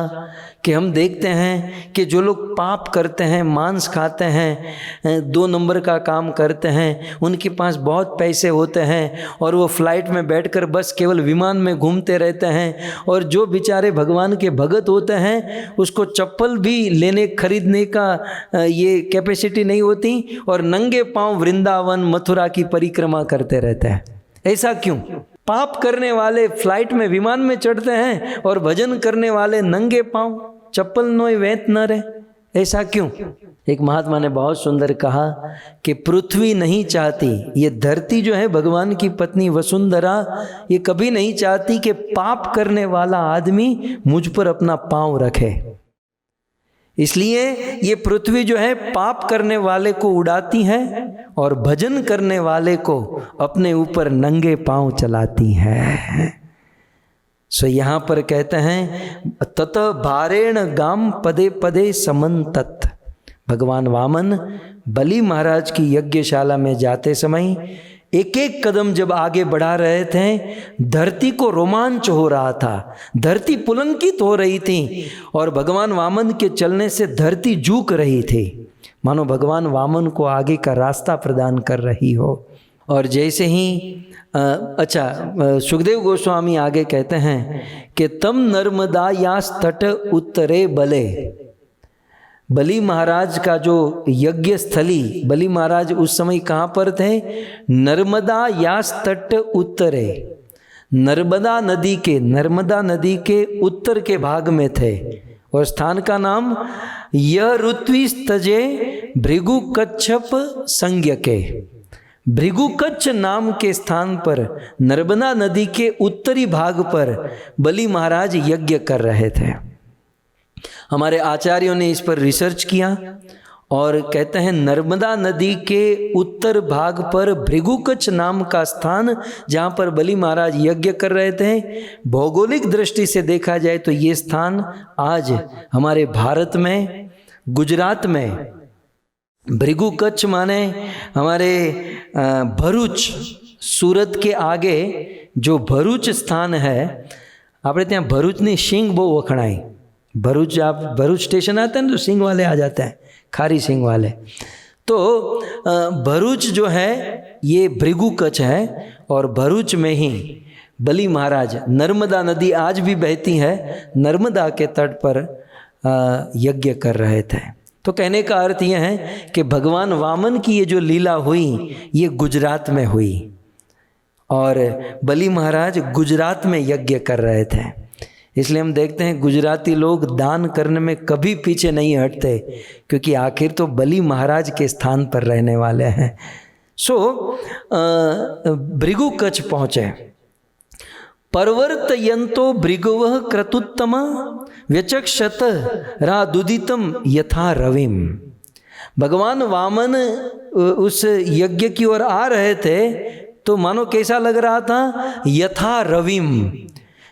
कि हम देखते हैं कि जो लोग पाप करते हैं, मांस खाते हैं, 2 नंबर का काम करते हैं, उनके पास बहुत पैसे होते हैं और वो फ्लाइट में बैठकर बस केवल विमान में घूमते रहते हैं। और जो बेचारे भगवान के भगत होते हैं, उसको चप्पल भी लेने खरीदने का ये कैपेसिटी नहीं होती, और नंगे पांव वृंदावन मथुरा की परिक्रमा करते रहते हैं। ऐसा क्यों? पाप करने वाले फ्लाइट में, विमान में चढ़ते हैं और भजन करने वाले नंगे पांव, चप्पल नोय वेत न रहे। ऐसा क्यों? एक महात्मा ने बहुत सुंदर कहा कि पृथ्वी नहीं चाहती, ये धरती जो है, भगवान की पत्नी वसुंधरा, ये कभी नहीं चाहती कि पाप करने वाला आदमी मुझ पर अपना पांव रखे। इसलिए ये पृथ्वी जो है, पाप करने वाले को उड़ाती है और भजन करने वाले को अपने ऊपर नंगे पांव चलाती है। सो यहाँ पर कहते हैं, तत भारेण गाम पदे पदे समन्तत। भगवान वामन बलि महाराज की यज्ञशाला में जाते समय एक एक कदम जब आगे बढ़ा रहे थे, धरती को रोमांच हो रहा था, धरती पुलंकित हो रही थी, और भगवान वामन के चलने से धरती झुक रही थी, मानो भगवान वामन को आगे का रास्ता प्रदान कर रही हो। और जैसे ही सुखदेव गोस्वामी आगे कहते हैं कि तम नर्मदा यास तट उत्तरे बले। बलि महाराज का जो यज्ञ स्थली, बलि महाराज उस समय कहाँ पर थे? नर्मदा यास तट उत्तरे, नर्मदा नदी के उत्तर के भाग में थे। और स्थान का नाम यह ऋत्विस तजे भृगु कच्छप संज्ञ के। भृगु कच्छ नाम के स्थान पर, नर्मदा नदी के उत्तरी भाग पर बलि महाराज यज्ञ कर रहे थे। हमारे आचार्यों ने इस पर रिसर्च किया और कहते हैं, नर्मदा नदी के उत्तर भाग पर भृगुकच्छ नाम का स्थान, जहाँ पर बलि महाराज यज्ञ कर रहे थे, भौगोलिक दृष्टि से देखा जाए तो ये स्थान आज हमारे भारत में, गुजरात में, भृगुकच्छ माने हमारे भरूच, सूरत के आगे जो भरूच स्थान है, આપણે ત્યાં ભરૂચની સિંગ બહુ વખણાય। भरूच, आप भरूच स्टेशन आते हैं ना, तो सिंग वाले आ जाते हैं, खारी सिंग वाले। तो भरूच जो है ये भृगुकच्छ है, और भरूच में ही बलि महाराज, नर्मदा नदी आज भी बहती है, नर्मदा के तट पर यज्ञ कर रहे थे। तो कहने का अर्थ यह है कि भगवान वामन की ये जो लीला हुई, ये गुजरात में हुई। और बलि महाराज गुजरात में यज्ञ कर रहे थे। इसलिए हम देखते हैं गुजराती लोग दान करने में कभी पीछे नहीं हटते, क्योंकि आखिर तो बलि महाराज के स्थान पर रहने वाले हैं। भृगु कच्छ पहुँचे। परवर्तयन्तो भृगुवः क्रतुत्तम व्यचक्षत रादुदितम यथा रविम। भगवान वामन उस यज्ञ की ओर आ रहे थे तो मानो कैसा लग रहा था, यथा रविम,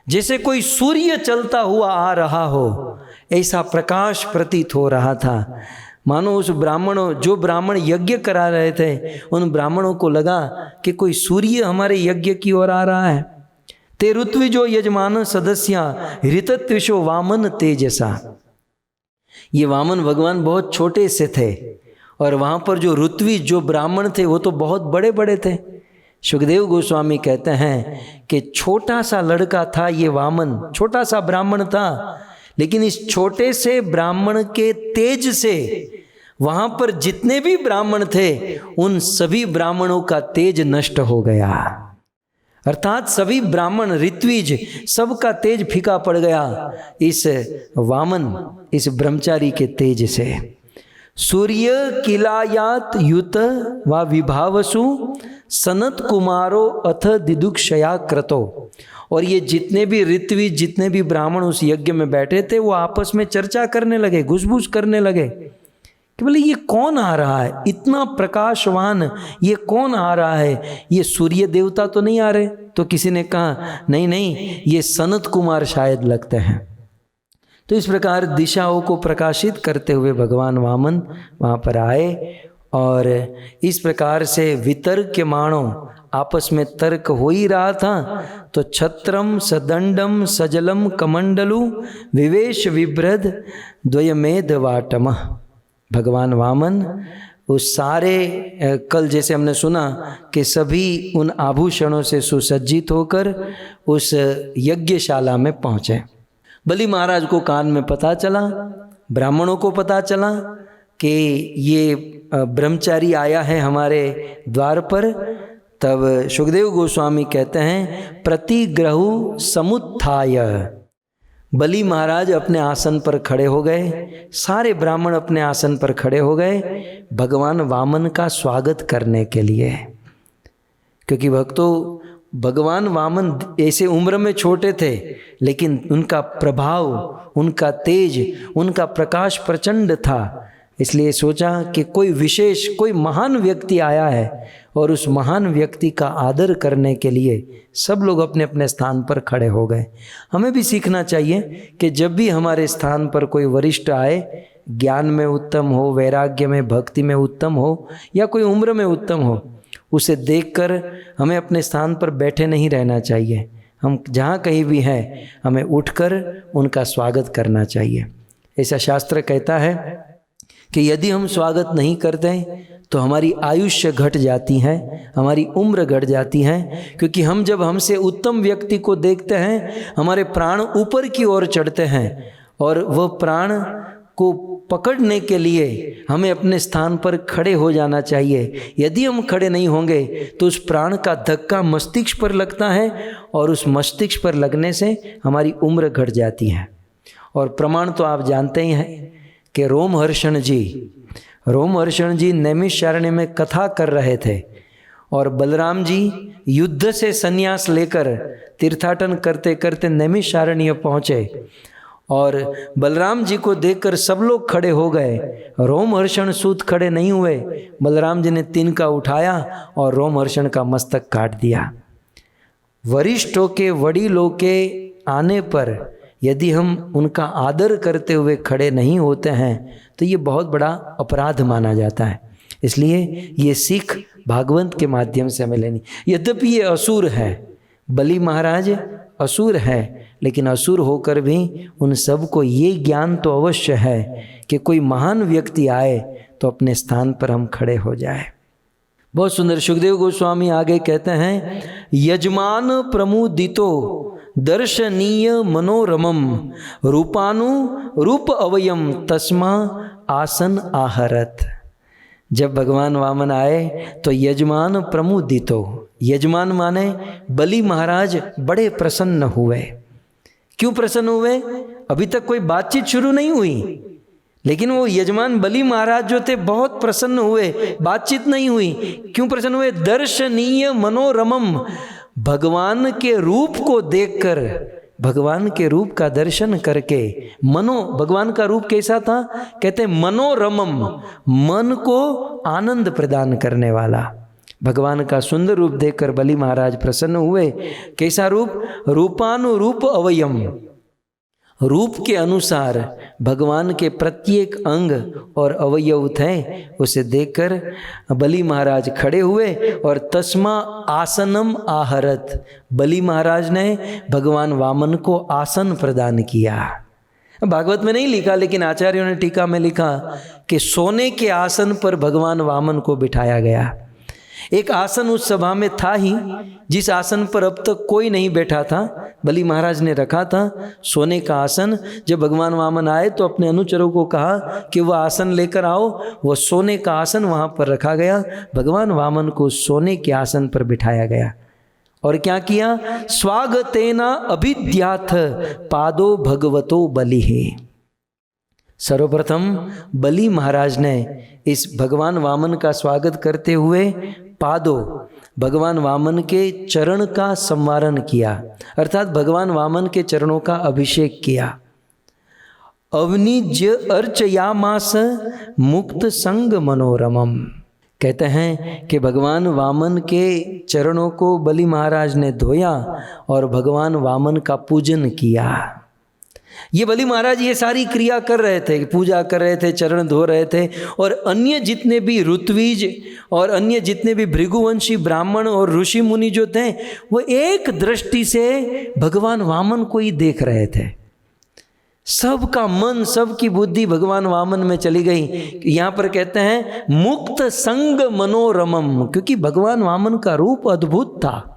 जैसे कोई सूर्य चलता हुआ आ रहा हो, ऐसा प्रकाश प्रतीत हो रहा था। मानो उस जो ब्राह्मण यज्ञ करा रहे थे, उन ब्राह्मणों को लगा कि कोई सूर्य हमारे यज्ञ की ओर आ रहा है। ते ऋत्विजो यजमान सदस्या ऋतत्विशो वामन तेजसा। ये वामन भगवान बहुत छोटे से थे और वहाँ पर जो ऋत्विज जो ब्राह्मण थे वो तो बहुत बड़े बड़े थे। सुखदेव गोस्वामी कहते हैं कि छोटा सा लड़का था ये वामन, छोटा सा ब्राह्मण था, लेकिन इस छोटे से ब्राह्मण के तेज से वहाँ पर जितने भी ब्राह्मण थे उन सभी ब्राह्मणों का तेज नष्ट हो गया। अर्थात सभी ब्राह्मण ऋत्विज सबका तेज फीका पड़ गया इस वामन, इस ब्रह्मचारी के तेज से। सूर्य किलायात युत व विभावसु सनत कुमारो अथ दिदुक्षया क्रतो। और ये जितने भी ऋत्विज जितने भी ब्राह्मण उस यज्ञ में बैठे थे वो आपस में चर्चा करने लगे, घुसबुस करने लगे कि बोले ये कौन आ रहा है, इतना प्रकाशवान ये कौन आ रहा है, ये सूर्य देवता तो नहीं आ रहे। तो किसी ने कहा नहीं नहीं, ये सनत कुमार शायद लगते हैं। तो इस प्रकार दिशाओं को प्रकाशित करते हुए भगवान वामन वहाँ पर आए और इस प्रकार से वितर्क्यमाणो, आपस में तर्क हो ही रहा था, तो छत्रम सदंडम सजलम कमंडलु विवेश विभ्रद द्वयमेध वाटम। भगवान वामन उस सारे कल जैसे हमने सुना कि सभी उन आभूषणों से सुसज्जित होकर उस यज्ञशाला में पहुँचे। बलि महाराज को कान में पता चला, ब्राह्मणों को पता चला कि ये ब्रह्मचारी आया है हमारे द्वार पर। तब सुखदेव गोस्वामी कहते हैं प्रतिग्रहु समुत्थाय, बलि महाराज अपने आसन पर खड़े हो गए, सारे ब्राह्मण अपने आसन पर खड़े हो गए भगवान वामन का स्वागत करने के लिए। क्योंकि भक्तों भगवान वामन ऐसे उम्र में छोटे थे, लेकिन उनका प्रभाव, उनका तेज, उनका प्रकाश प्रचंड था। इसलिए सोचा कि कोई विशेष, कोई महान व्यक्ति आया है और उस महान व्यक्ति का आदर करने के लिए सब लोग अपने अपने स्थान पर खड़े हो गए। हमें भी सीखना चाहिए कि जब भी हमारे स्थान पर कोई वरिष्ठ आए, ज्ञान में उत्तम हो, वैराग्य में, भक्ति में उत्तम हो या कोई उम्र में उत्तम हो, उसे देखकर हमें अपने स्थान पर बैठे नहीं रहना चाहिए। हम जहाँ कहीं भी हैं हमें उठकर उनका स्वागत करना चाहिए। ऐसा शास्त्र कहता है कि यदि हम स्वागत नहीं करते तो हमारी आयुष्य घट जाती है, हमारी उम्र घट जाती है। क्योंकि हम जब हमसे उत्तम व्यक्ति को देखते हैं हमारे प्राण ऊपर की ओर चढ़ते हैं और वह प्राण को पकड़ने के लिए हमें अपने स्थान पर खड़े हो जाना चाहिए। यदि हम खड़े नहीं होंगे तो उस प्राण का धक्का मस्तिष्क पर लगता है और उस मस्तिष्क पर लगने से हमारी उम्र घट जाती है। और प्रमाण तो आप जानते ही हैं कि रोमहर्षण जी नैमिषारण्य में कथा कर रहे थे और बलराम जी युद्ध से संन्यास लेकर तीर्थाटन करते करते नैमिषारण्य पहुँचे और बलराम जी को देखकर सब लोग खड़े हो गए। रोमहर्षण सूत खड़े नहीं हुए। बलराम जी ने तिनका उठाया और रोमहर्षण का मस्तक काट दिया। वरिष्ठों के, वडीलों के आने पर यदि हम उनका आदर करते हुए खड़े नहीं होते हैं तो ये बहुत बड़ा अपराध माना जाता है। इसलिए ये सीख भागवत के माध्यम से हमें लेनी। यद्यपि ये असुर है, बलि महाराज असुर है, लेकिन असुर होकर भी उन सब को ये ज्ञान तो अवश्य है कि कोई महान व्यक्ति आए तो अपने स्थान पर हम खड़े हो जाए। बहुत सुंदर सुखदेव गोस्वामी आगे कहते हैं, यजमान प्रमुदितो दर्शनीय मनोरमम रूपानु रूप अवयम तस्मा आसन आहरत। जब भगवान वामन आए तो यजमान प्रमुदितो, यजमान माने बलि महाराज बड़े प्रसन्न हुए। क्यों प्रसन्न हुए? अभी तक कोई बातचीत शुरू नहीं हुई, लेकिन वो यजमान बलि महाराज जो थे बहुत प्रसन्न हुए। बातचीत नहीं हुई, क्यों प्रसन्न हुए? दर्शनीय मनोरमम, भगवान के रूप को देखकर, भगवान के रूप का दर्शन करके, भगवान का रूप कैसा था? कहते मनोरमम, मन को आनंद प्रदान करने वाला। भगवान का सुंदर रूप देखकर बलि महाराज प्रसन्न हुए। कैसा रूप? रूपानुरूप अवयम, रूप के अनुसार भगवान के प्रत्येक अंग और अवयव थे, उसे देखकर बलि महाराज खड़े हुए और तस्मा आसनम आहरत, बलि महाराज ने भगवान वामन को आसन प्रदान किया। भागवत में नहीं लिखा, लेकिन आचार्यों ने टीका में लिखा कि सोने के आसन पर भगवान वामन को बिठाया गया। एक आसन उस सभा में था ही, जिस आसन पर अब तक कोई नहीं बैठा था, बलि महाराज ने रखा था, सोने का आसन। जब भगवान वामन आए तो अपने अनुचरों को कहा कि वह आसन लेकर आओ। वह सोने का आसन वहाँ पर रखा गया। भगवान वामन को सोने के आसन पर बिठाया गया और क्या किया? स्वागतेना अभिद्याथ पादो भगवतो बलि। सर्वप्रथम बलि महाराज ने इस भगवान वामन का स्वागत करते हुए पादो, भगवान वामन के चरण का संवारण किया, अर्थात भगवान वामन के चरणों का अभिषेक किया। अवनिज अर्चयामास मुक्त संग मनोरमम, कहते हैं कि भगवान वामन के चरणों को बलि महाराज ने धोया और भगवान वामन का पूजन किया। ये बलि महाराज ये सारी क्रिया कर रहे थे, पूजा कर रहे थे, चरण धो रहे थे, और अन्य जितने भी ऋत्विज और अन्य जितने भी भृगुवंशी ब्राह्मण और ऋषि मुनि जो थे, वो एक दृष्टि से भगवान वामन को ही देख रहे थे। सबका मन, सबकी बुद्धि भगवान वामन में चली गई। यहाँ पर कहते हैं मुक्त संग मनोरमम, क्योंकि भगवान वामन का रूप अद्भुत था।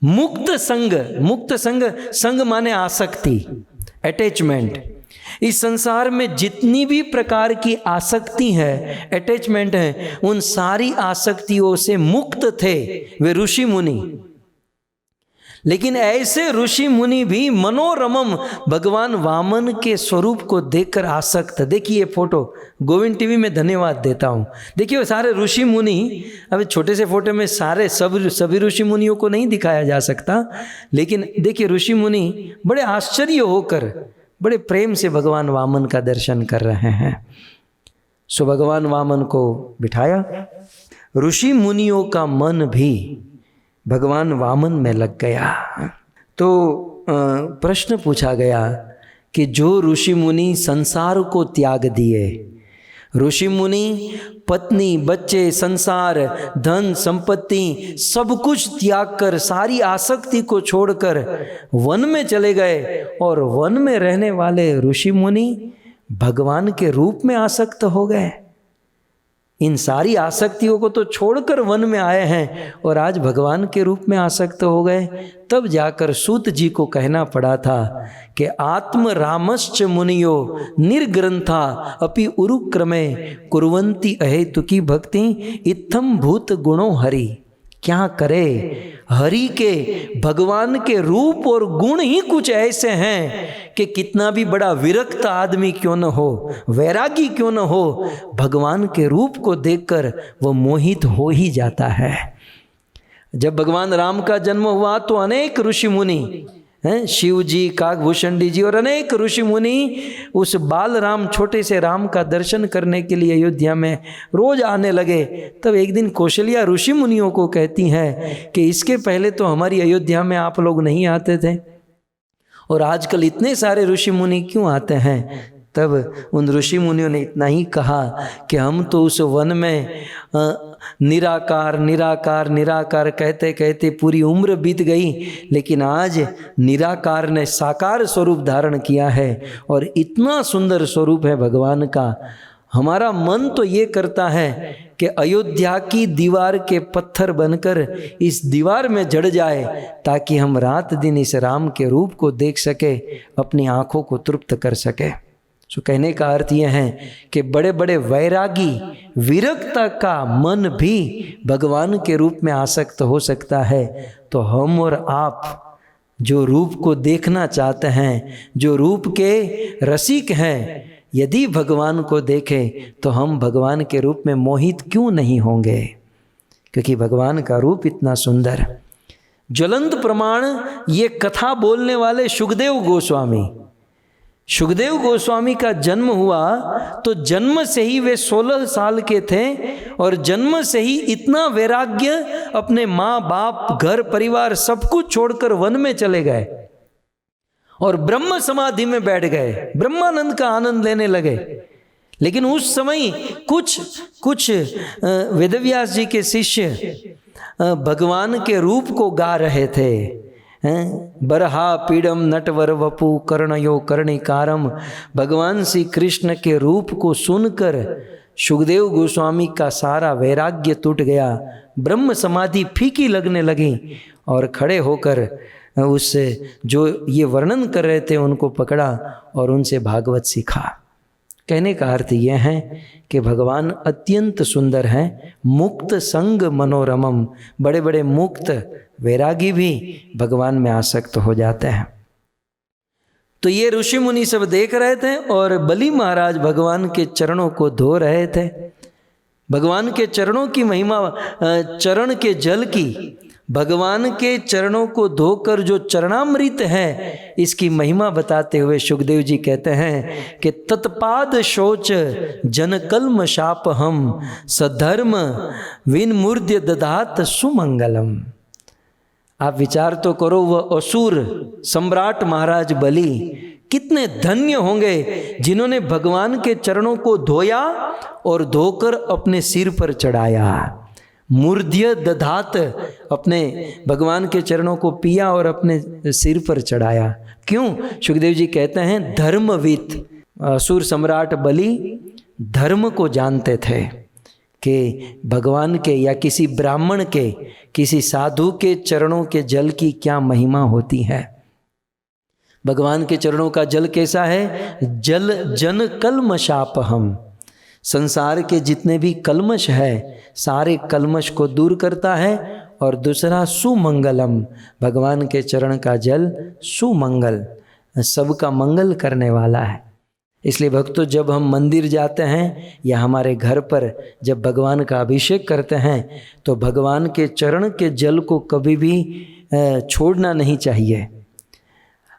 मुक्त संग, मुक्त संग, संग माने आसक्ति, अटैचमेंट। इस संसार में जितनी भी प्रकार की आसक्ति है, अटैचमेंट है, उन सारी आसक्तियों से मुक्त थे वे ऋषि मुनि। लेकिन ऐसे ऋषि मुनि भी मनोरमम, भगवान वामन के स्वरूप को देखकर आसक्त। देखिए ये फोटो, गोविंद टीवी में धन्यवाद देता हूँ। देखिए वो सारे ऋषि मुनि, अभी छोटे से फोटो में सारे सभी ऋषि मुनियों को नहीं दिखाया जा सकता, लेकिन देखिए ऋषि मुनि बड़े आश्चर्य होकर, बड़े प्रेम से भगवान वामन का दर्शन कर रहे हैं। सो भगवान वामन को बिठाया। ऋषि मुनियों का मन भी भगवान वामन में लग गया। तो प्रश्न पूछा गया कि जो ऋषि मुनि संसार को त्याग दिए, ऋषि मुनि पत्नी, बच्चे, संसार, धन संपत्ति सब कुछ त्याग कर, सारी आसक्ति को छोड़कर वन में चले गए, और वन में रहने वाले ऋषि मुनि भगवान के रूप में आसक्त हो गए। इन सारी आसक्तियों को तो छोड़कर वन में आए हैं और आज भगवान के रूप में आसक्त हो गए। तब जाकर सूत जी को कहना पड़ा था कि आत्म रामश्च मुनियो निर्ग्रंथा अपि उरुक्रमे कुर्वन्ति अहेतुकी भक्ति इत्थम भूत गुणो हरि। क्या करे, हरि के, भगवान के रूप और गुण ही कुछ ऐसे हैं कि कितना भी बड़ा विरक्त आदमी क्यों न हो, वैरागी क्यों न हो, भगवान के रूप को देखकर वो मोहित हो ही जाता है। जब भगवान राम का जन्म हुआ तो अनेक ऋषि मुनि हैं, शिव जी, काकभूषण जी और अनेक ऋषि मुनि उस बाल राम, छोटे से राम का दर्शन करने के लिए अयोध्या में रोज आने लगे। तब एक दिन कौशल्या ऋषि मुनियों को कहती हैं कि इसके पहले तो हमारी अयोध्या में आप लोग नहीं आते थे और आजकल इतने सारे ऋषि मुनि क्यों आते हैं। तब उन ऋषि मुनियों ने इतना ही कहा कि हम तो उस वन में निराकार निराकार निराकार कहते कहते पूरी उम्र बीत गई, लेकिन आज निराकार ने साकार स्वरूप धारण किया है और इतना सुंदर स्वरूप है भगवान का। हमारा मन तो ये करता है कि अयोध्या की दीवार के पत्थर बनकर इस दीवार में जड़ जाए, ताकि हम रात दिन इस राम के रूप को देख सके, अपनी आंखों को तृप्त कर सके। सो कहने का अर्थ यह है कि बड़े बड़े वैरागी विरक्ता का मन भी भगवान के रूप में आसक्त हो सकता है। तो हम और आप जो रूप को देखना चाहते हैं, जो रूप के रसिक हैं, यदि भगवान को देखें तो हम भगवान के रूप में मोहित क्यों नहीं होंगे, क्योंकि भगवान का रूप इतना सुंदर। ज्वलंत प्रमाण ये कथा बोलने वाले सुखदेव गोस्वामी, सुखदेव गोस्वामी का जन्म हुआ तो जन्म से ही वे 16 साल के थे और जन्म से ही इतना वैराग्य, अपने माँ बाप घर परिवार सब कुछ छोड़कर वन में चले गए और ब्रह्म समाधि में बैठ गए, ब्रह्मानंद का आनंद लेने लगे। लेकिन उस समय कुछ वेदव्यास जी के शिष्य भगवान के रूप को गा रहे थे। बरहा पीड़म नटवर वपु कर्णयो कर्णिकारम। भगवान श्री कृष्ण के रूप को सुनकर सुखदेव गोस्वामी का सारा वैराग्य टूट गया, ब्रह्म समाधि फीकी लगने लगी और खड़े होकर उससे जो ये वर्णन कर रहे थे उनको पकड़ा और उनसे भागवत सीखा। कहने का अर्थ यह है कि भगवान अत्यंत सुंदर हैं, मुक्त संग मनोरमम। बड़े बड़े मुक्त वैरागी भी भगवान में आसक्त हो जाते हैं। तो ये ऋषि मुनि सब देख रहे थे और बलि महाराज भगवान के चरणों को धो रहे थे। भगवान के चरणों की महिमा, चरण के जल की, भगवान के चरणों को धोकर जो चरणामृत है, इसकी महिमा बताते हुए सुखदेव जी कहते हैं कि तत्पाद शोच जन कल्म शाप हम सधर्म विनमूर्ध्य दधात सुमंगलम। आप विचार तो करो, वह असुर सम्राट महाराज बलि कितने धन्य होंगे जिन्होंने भगवान के चरणों को धोया और धोकर अपने सिर पर चढ़ाया। मूर्ध्य दधात, अपने भगवान के चरणों को पिया और अपने सिर पर चढ़ाया। क्यों? सुखदेव जी कहते हैं धर्मवित, असुर सम्राट बलि धर्म को जानते थे कि भगवान के या किसी ब्राह्मण के, किसी साधु के चरणों के जल की क्या महिमा होती है। भगवान के चरणों का जल कैसा है? जल जन कल्मशाप हम, संसार के जितने भी कल्मश है सारे कल्मश को दूर करता है। और दूसरा सुमंगलम, भगवान के चरण का जल सुमंगल, सबका मंगल करने वाला है। इसलिए भक्तों, जब हम मंदिर जाते हैं या हमारे घर पर जब भगवान का अभिषेक करते हैं तो भगवान के चरण के जल को कभी भी छोड़ना नहीं चाहिए।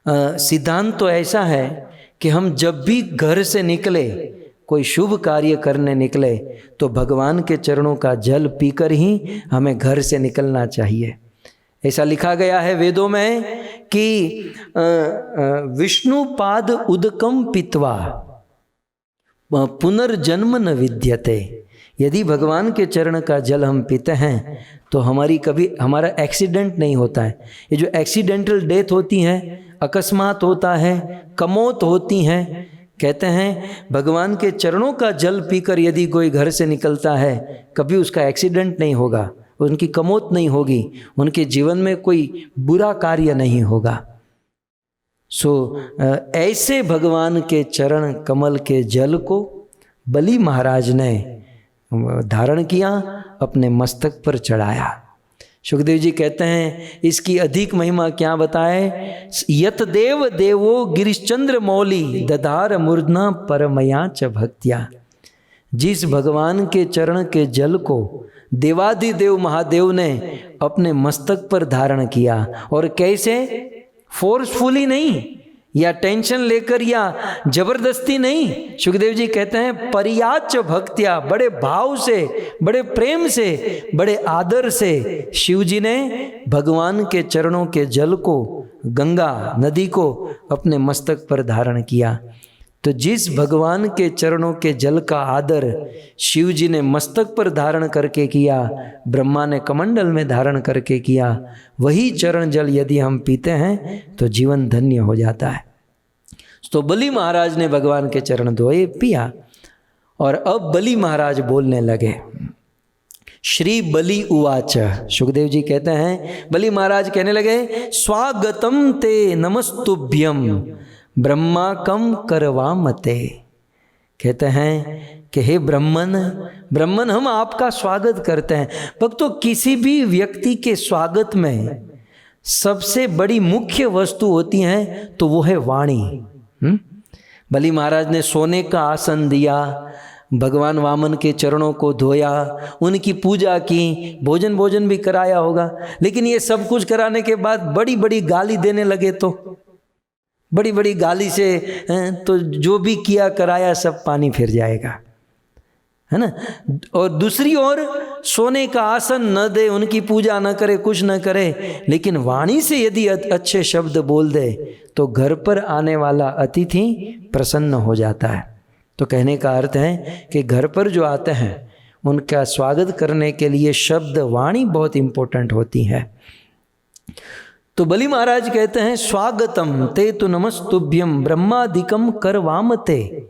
सिद्धांत तो ऐसा है कि हम जब भी घर से निकले, कोई शुभ कार्य करने निकले, तो भगवान के चरणों का जल पीकर ही हमें घर से निकलना चाहिए। ऐसा लिखा गया है वेदों में कि विष्णु पाद उदकम पीत्वा पुनर्जन्म न विद्यते। यदि भगवान के चरण का जल हम पीते हैं तो हमारा एक्सीडेंट नहीं होता है। ये जो एक्सीडेंटल डेथ होती है, अकस्मात होता है, कमौत होती हैं, कहते हैं भगवान के चरणों का जल पीकर यदि कोई घर से निकलता है, कभी उसका एक्सीडेंट नहीं होगा, उनकी कमौत नहीं होगी, उनके जीवन में कोई बुरा कार्य नहीं होगा। ऐसे भगवान के चरण कमल के जल को बलि महाराज ने धारण किया, अपने मस्तक पर चढ़ाया। सुखदेव जी कहते हैं इसकी अधिक महिमा क्या बताए? यत देव देवो गिरिश्चंद्र मौली दधार मूर्धना परमया च भक्त्या। जिस भगवान के चरण के जल को देवादिदेव महादेव ने अपने मस्तक पर धारण किया, और कैसे? फोर्सफुली नहीं या टेंशन लेकर या जबरदस्ती नहीं। सुखदेव जी कहते हैं परियाच भक्त्या, बड़े भाव से, बड़े प्रेम से, बड़े आदर से शिव जी ने भगवान के चरणों के जल को, गंगा नदी को अपने मस्तक पर धारण किया। तो जिस भगवान के चरणों के जल का आदर शिव जी ने मस्तक पर धारण करके किया, ब्रह्मा ने कमंडल में धारण करके किया, वही चरण जल यदि हम पीते हैं तो जीवन धन्य हो जाता है। तो बलि महाराज ने भगवान के चरण धोए, पिया, और अब बलि महाराज बोलने लगे। श्री बलि उवाच, सुखदेव जी कहते हैं बलि महाराज कहने लगे, स्वागतम ते नमस्तुभ्यम ब्रह्मा कम करवामते। कहते हैं कि हे ब्रह्मन, ब्रह्मन हम आपका स्वागत करते हैं। भक्तों, किसी भी व्यक्ति के स्वागत में सबसे बड़ी मुख्य वस्तु होती है तो वो है वाणी। बलि महाराज ने सोने का आसन दिया, भगवान वामन के चरणों को धोया, उनकी पूजा की, भोजन भी कराया होगा। लेकिन ये सब कुछ कराने के बाद बड़ी बड़ी गाली देने लगे तो बड़ी बड़ी गाली से तो जो भी किया कराया सब पानी फिर जाएगा, है ना। और दूसरी ओर सोने का आसन न दे, उनकी पूजा न करे, कुछ न करे, लेकिन वाणी से यदि अच्छे शब्द बोल दे तो घर पर आने वाला अतिथि प्रसन्न हो जाता है। तो कहने का अर्थ है कि घर पर जो आते हैं उनका स्वागत करने के लिए शब्द वाणी बहुत इंपॉर्टेंट होती है। तो बलि महाराज कहते हैं स्वागतम ते तु नमस्तुभ्यम ब्रह्मादिकम करवामते,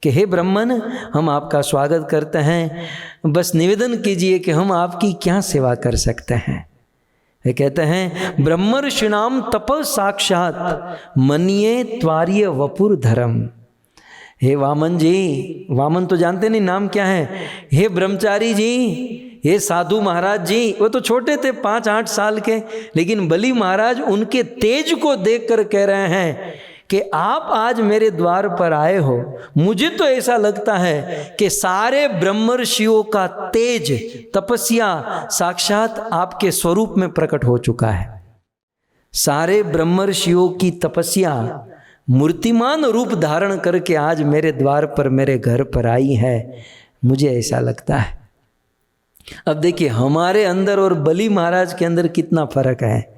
कि हे ब्रह्मन, हम आपका स्वागत करते हैं, बस निवेदन कीजिए कि हम आपकी क्या सेवा कर सकते हैं। वे कहते हैं ब्रह्मर्षिणाम तप साक्षात मन्ये त्वार्य वपुर धर्म। हे वामन जी, वामन तो जानते नहीं नाम क्या है, हे ब्रह्मचारी जी, हे साधु महाराज जी, वो तो छोटे थे 5-8 साल के, लेकिन बलि महाराज उनके तेज को देखकर कह रहे हैं कि आप आज मेरे द्वार पर आए हो। मुझे तो ऐसा लगता है कि सारे ब्रह्मर्षियों का तेज, तपस्या साक्षात आपके स्वरूप में प्रकट हो चुका है। सारे ब्रह्मर्षियों की तपस्या मूर्तिमान रूप धारण करके आज मेरे द्वार पर, मेरे घर पर आई है, मुझे ऐसा लगता है। अब देखिए हमारे अंदर और बलि महाराज के अंदर कितना फर्क है।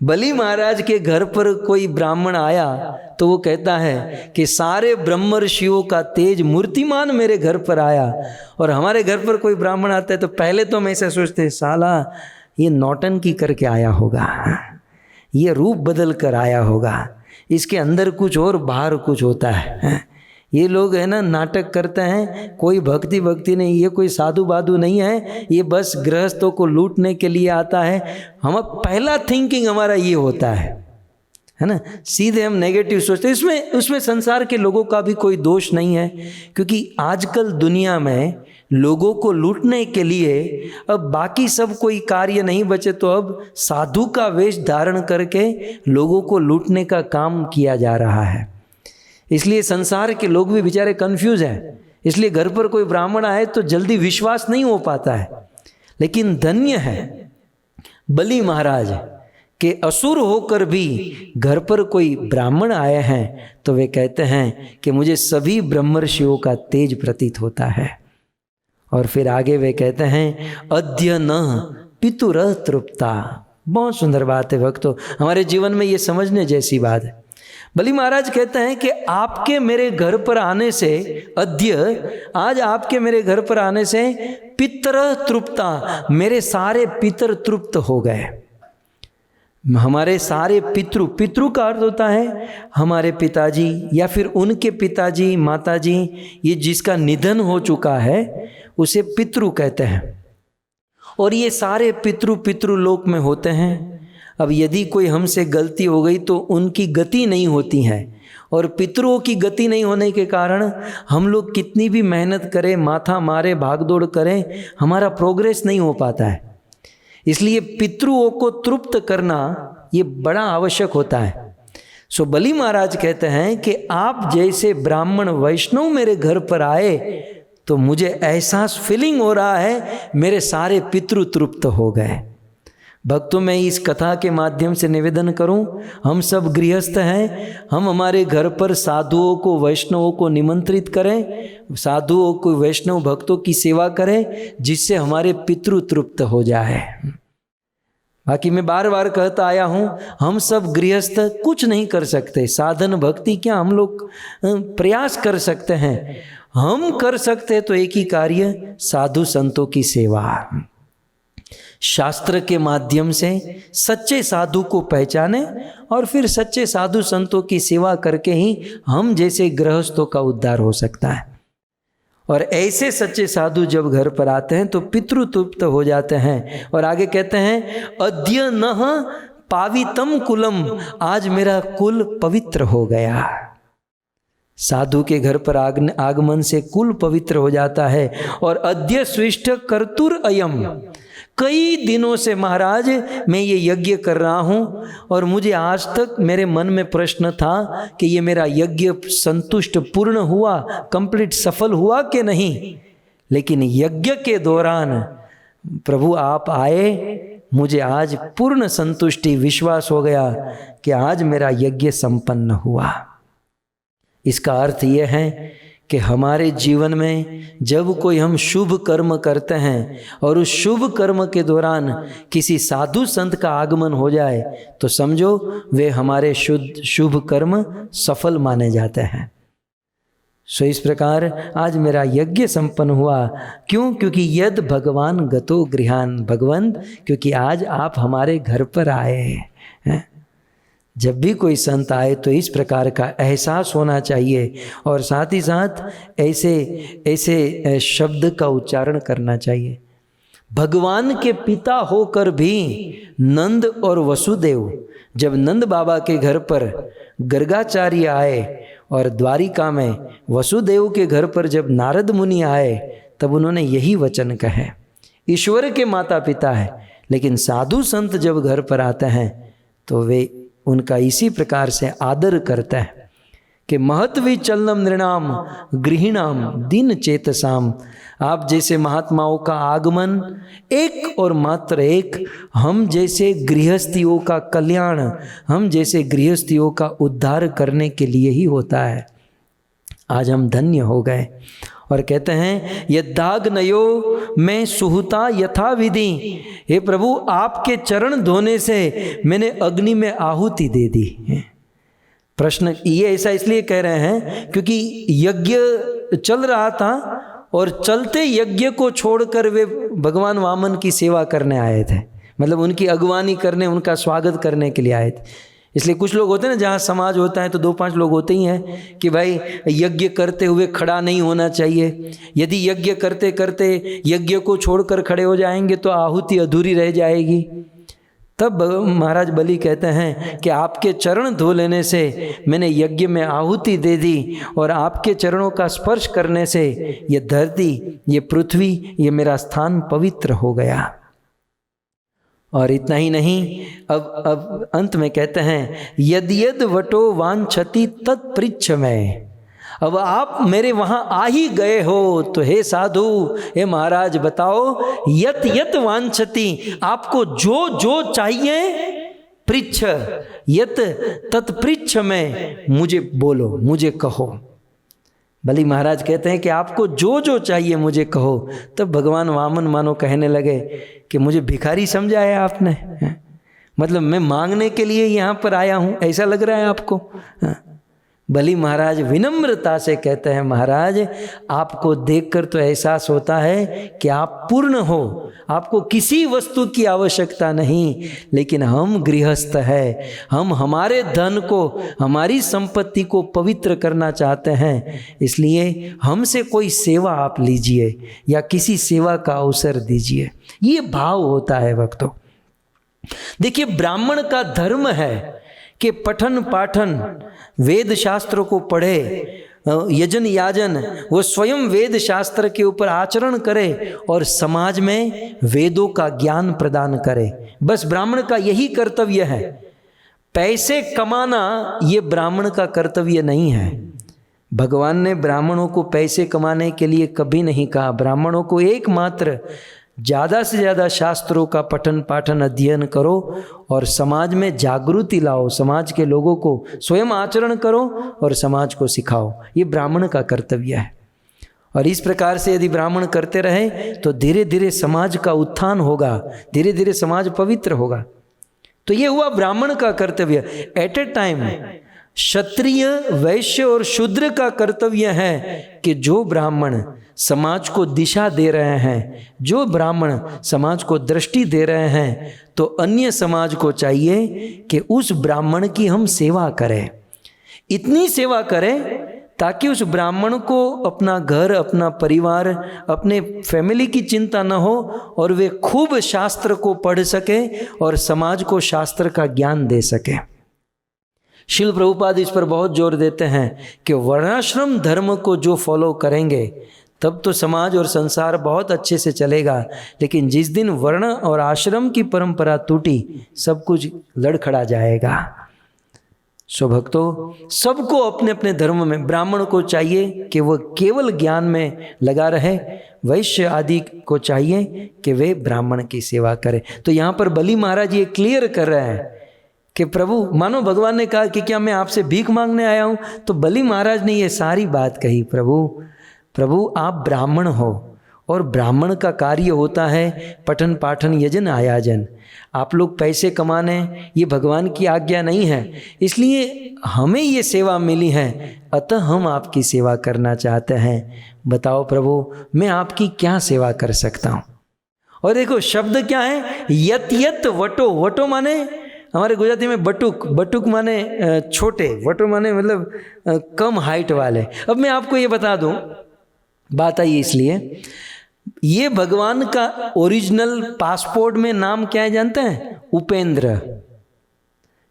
बलि महाराज के घर पर कोई ब्राह्मण आया तो वो कहता है कि सारे ब्रह्मर्षियों का तेज मूर्तिमान मेरे घर पर आया, और हमारे घर पर कोई ब्राह्मण आता है तो पहले तो हम ऐसा सोचते हैं साला ये नौटंकी करके आया होगा, ये रूप बदल कर आया होगा, इसके अंदर कुछ और बाहर कुछ होता है। ये लोग है ना नाटक करते हैं, कोई भक्ति नहीं, ये कोई साधु बाधु नहीं है, ये बस गृहस्थों को लूटने के लिए आता है। हम पहला थिंकिंग हमारा ये होता है ना, सीधे हम नेगेटिव सोचते हैं। उसमें संसार के लोगों का भी कोई दोष नहीं है, क्योंकि आजकल दुनिया में लोगों को लूटने के लिए अब बाकी सब कोई कार्य नहीं बचे, तो अब साधु का वेश धारण करके लोगों को लूटने का काम किया जा रहा है। इसलिए संसार के लोग भी बेचारे कंफ्यूज हैं, इसलिए घर पर कोई ब्राह्मण आए तो जल्दी विश्वास नहीं हो पाता है। लेकिन धन्य है बलि महाराज के असुर होकर भी घर पर कोई ब्राह्मण आए हैं तो वे कहते हैं कि मुझे सभी ब्रह्मर्षियों का तेज प्रतीत होता है। और फिर आगे वे कहते हैं अद्य न पितुरः तृप्ता। बहुत सुंदर बात है भक्तों, हमारे जीवन में ये समझने जैसी बात है। बलि महाराज कहते हैं कि आपके मेरे घर पर आने से, अद्य आज आपके मेरे घर पर आने से पितरः तृप्ता, मेरे सारे पितर तृप्त हो गए। हमारे सारे पितृ का अर्थ होता है हमारे पिताजी या फिर उनके पिताजी, माताजी, ये जिसका निधन हो चुका है उसे पितृ कहते हैं। और ये सारे पितृ लोक में होते हैं। अब यदि कोई हमसे गलती हो गई तो उनकी गति नहीं होती है, और पितरों की गति नहीं होने के कारण हम लोग कितनी भी मेहनत करें, माथा मारे, भागदौड़ करें, हमारा प्रोग्रेस नहीं हो पाता है। इसलिए पितरों को तृप्त करना ये बड़ा आवश्यक होता है। सो बलि महाराज कहते हैं कि आप जैसे ब्राह्मण वैष्णव मेरे घर पर आए तो मुझे एहसास फीलिंग हो रहा है मेरे सारे पितृ तृप्त हो गए। भक्तों, मैं इस कथा के माध्यम से निवेदन करूं, हम सब गृहस्थ हैं, हम हमारे घर पर साधुओं को, वैष्णवों को निमंत्रित करें, साधुओं को, वैष्णव भक्तों की सेवा करें, जिससे हमारे पितृ तृप्त हो जाए। बाकी मैं बार बार कहता आया हूं, हम सब गृहस्थ कुछ नहीं कर सकते, साधन भक्ति क्या हम लोग प्रयास कर सकते हैं। हम कर सकते तो एक ही कार्य, साधु संतों की सेवा। शास्त्र के माध्यम से सच्चे साधु को पहचाने और फिर सच्चे साधु संतों की सेवा करके ही हम जैसे गृहस्थों का उद्धार हो सकता है। और ऐसे सच्चे साधु जब घर पर आते हैं तो पितृ तृप्त हो जाते हैं। और आगे कहते हैं अद्य नः पावितम कुलम, आज मेरा कुल पवित्र हो गया। साधु के घर पर आगमन से कुल पवित्र हो जाता है। और अद्य स्विष्ट कर्तुर अयम, कई दिनों से महाराज मैं ये यज्ञ कर रहा हूँ और मुझे आज तक मेरे मन में प्रश्न था कि ये मेरा यज्ञ संतुष्ट पूर्ण हुआ, कंप्लीट सफल हुआ कि नहीं। लेकिन यज्ञ के दौरान प्रभु आप आए, मुझे आज पूर्ण संतुष्टि विश्वास हो गया कि आज मेरा यज्ञ संपन्न हुआ। इसका अर्थ यह है कि हमारे जीवन में जब कोई हम शुभ कर्म करते हैं और उस शुभ कर्म के दौरान किसी साधु संत का आगमन हो जाए तो समझो वे हमारे शुभ कर्म सफल माने जाते हैं। सो इस प्रकार आज मेरा यज्ञ संपन्न हुआ। क्यों? क्योंकि यद भगवान गतो गृहान, भगवंत क्योंकि आज आप हमारे घर पर आए हैं। जब भी कोई संत आए तो इस प्रकार का एहसास होना चाहिए और साथ ही साथ ऐसे शब्द का उच्चारण करना चाहिए। भगवान के पिता होकर भी नंद और वसुदेव जब नंद बाबा के घर पर गर्गाचार्य आए और द्वारिका में वसुदेव के घर पर जब नारद मुनि आए तब उन्होंने यही वचन कहे। ईश्वर के माता पिता है, लेकिन साधु संत जब घर पर आते हैं तो वे उनका इसी प्रकार से आदर करते हैं कि महत्वी चलनम नृणाम गृहिणाम दिन चेतसाम। आप जैसे महात्माओं का आगमन एक और मात्र एक हम जैसे गृहस्थियों का कल्याण, हम जैसे गृहस्थियों का उद्धार करने के लिए ही होता है। आज हम धन्य हो गए और कहते हैं यदाग नयो मैं सुहुता यथा विधि। हे प्रभु आपके चरण धोने से मैंने अग्नि में आहुति दे दी। प्रश्न ये ऐसा इसलिए कह रहे हैं क्योंकि यज्ञ चल रहा था और चलते यज्ञ को छोड़कर वे भगवान वामन की सेवा करने आए थे, मतलब उनकी अगवानी करने, उनका स्वागत करने के लिए आए थे। इसलिए कुछ लोग होते हैं ना, जहाँ समाज होता है तो 2-5 लोग होते ही हैं कि भाई यज्ञ करते हुए खड़ा नहीं होना चाहिए। यदि यज्ञ करते करते यज्ञ को छोड़कर खड़े हो जाएंगे तो आहुति अधूरी रह जाएगी। तब महाराज बलि कहते हैं कि आपके चरण धो लेने से मैंने यज्ञ में आहुति दे दी और आपके चरणों का स्पर्श करने से ये धरती, ये पृथ्वी, ये मेरा स्थान पवित्र हो गया। और इतना ही नहीं, अब अंत में कहते हैं यदि यद वटो वांछति तत्पृच्छ में। अब आप मेरे वहां आ ही गए हो तो हे साधु, हे महाराज बताओ यत यत वांछति, आपको जो जो चाहिए पृच्छ यत तत्पृच्छ में, मुझे बोलो, मुझे कहो। बलि महाराज कहते हैं कि आपको जो जो चाहिए मुझे कहो। तब भगवान वामन मानो कहने लगे कि मुझे भिखारी समझा है आपने, मतलब मैं मांगने के लिए यहाँ पर आया हूँ, ऐसा लग रहा है आपको। बलि महाराज विनम्रता से कहते हैं महाराज आपको देखकर तो एहसास होता है कि आप पूर्ण हो, आपको किसी वस्तु की आवश्यकता नहीं, लेकिन हम गृहस्थ है, हम हमारे धन को, हमारी संपत्ति को पवित्र करना चाहते हैं, इसलिए हमसे कोई सेवा आप लीजिए या किसी सेवा का अवसर दीजिए। ये भाव होता है भक्तों। देखिए ब्राह्मण का धर्म है कि पठन पाठन, वेद शास्त्रों को पढ़े, यजन याजन, वो स्वयं वेद शास्त्र के ऊपर आचरण करे और समाज में वेदों का ज्ञान प्रदान करे। बस ब्राह्मण का यही कर्तव्य है। पैसे कमाना ये ब्राह्मण का कर्तव्य नहीं है। भगवान ने ब्राह्मणों को पैसे कमाने के लिए कभी नहीं कहा। ब्राह्मणों को एकमात्र ज़्यादा से ज़्यादा शास्त्रों का पठन पाठन अध्ययन करो और समाज में जागृति लाओ, समाज के लोगों को स्वयं आचरण करो और समाज को सिखाओ। ये ब्राह्मण का कर्तव्य है। और इस प्रकार से यदि ब्राह्मण करते रहे तो धीरे धीरे समाज का उत्थान होगा, धीरे धीरे समाज पवित्र होगा। तो ये हुआ ब्राह्मण का कर्तव्य। एट ए टाइम क्षत्रिय, वैश्य और शूद्र का कर्तव्य है कि जो ब्राह्मण समाज को दिशा दे रहे हैं, जो ब्राह्मण समाज को दृष्टि दे रहे हैं, तो अन्य समाज को चाहिए कि उस ब्राह्मण की हम सेवा करें। इतनी सेवा करें ताकि उस ब्राह्मण को अपना घर, अपना परिवार, अपने फैमिली की चिंता न हो और वे खूब शास्त्र को पढ़ सके और समाज को शास्त्र का ज्ञान दे सके। शिल प्रभुपाद इस पर बहुत जोर देते हैं कि वर्णाश्रम धर्म को जो फॉलो करेंगे तब तो समाज और संसार बहुत अच्छे से चलेगा, लेकिन जिस दिन वर्ण और आश्रम की परंपरा टूटी सब कुछ लड़खड़ा जाएगा। सो भक्तों, सबको अपने अपने धर्म में, ब्राह्मण को चाहिए कि वह केवल ज्ञान में लगा रहे, वैश्य आदि को चाहिए कि वे ब्राह्मण की सेवा करें। तो यहाँ पर बलि महाराज ये क्लियर कर रहे हैं कि प्रभु, मानो भगवान ने कहा कि क्या मैं आपसे भीख मांगने आया हूँ, तो बलि महाराज ने ये सारी बात कही, प्रभु आप ब्राह्मण हो और ब्राह्मण का कार्य होता है पठन पाठन यजन आयाजन। आप लोग पैसे कमाने, ये भगवान की आज्ञा नहीं है, इसलिए हमें ये सेवा मिली है, अतः हम आपकी सेवा करना चाहते हैं। बताओ प्रभु, मैं आपकी क्या सेवा कर सकता हूँ। और देखो शब्द क्या है, यत यत वटो। वटो माने हमारे गुजराती में बटुक, बटुक माने छोटे, वटो माने मतलब कम हाइट वाले। अब मैं आपको ये बता दूं, बात आई इसलिए, ये भगवान का ओरिजिनल पासपोर्ट में नाम क्या है जानते हैं? उपेंद्र।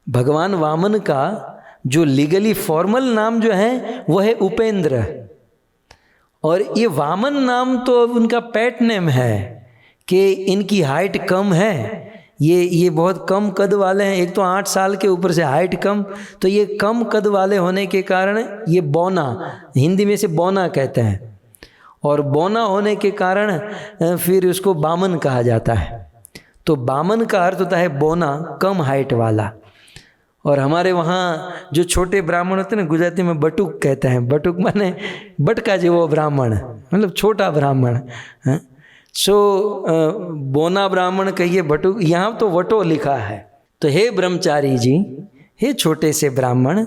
भगवान वामन का जो लीगली फॉर्मल नाम जो है वो है उपेंद्र, और ये वामन नाम तो उनका पेट नेम है कि इनकी हाइट कम है, ये बहुत कम कद वाले हैं। एक तो 8 साल के ऊपर से हाइट कम, तो ये कम कद वाले होने के कारण ये बौना, हिंदी में से बौना कहते हैं, और बौना होने के कारण फिर उसको बामन कहा जाता है। तो बामन का अर्थ होता है बौना, कम हाइट वाला। और हमारे वहाँ जो छोटे ब्राह्मण होते हैं ना, गुजराती में बटुक कहते हैं। बटुक माने बटका जी, वो ब्राह्मण मतलब छोटा ब्राह्मण। सो बौना ब्राह्मण कहिए, बटुक, यहाँ तो वटो लिखा है। तो हे ब्रह्मचारी जी, हे छोटे से ब्राह्मण,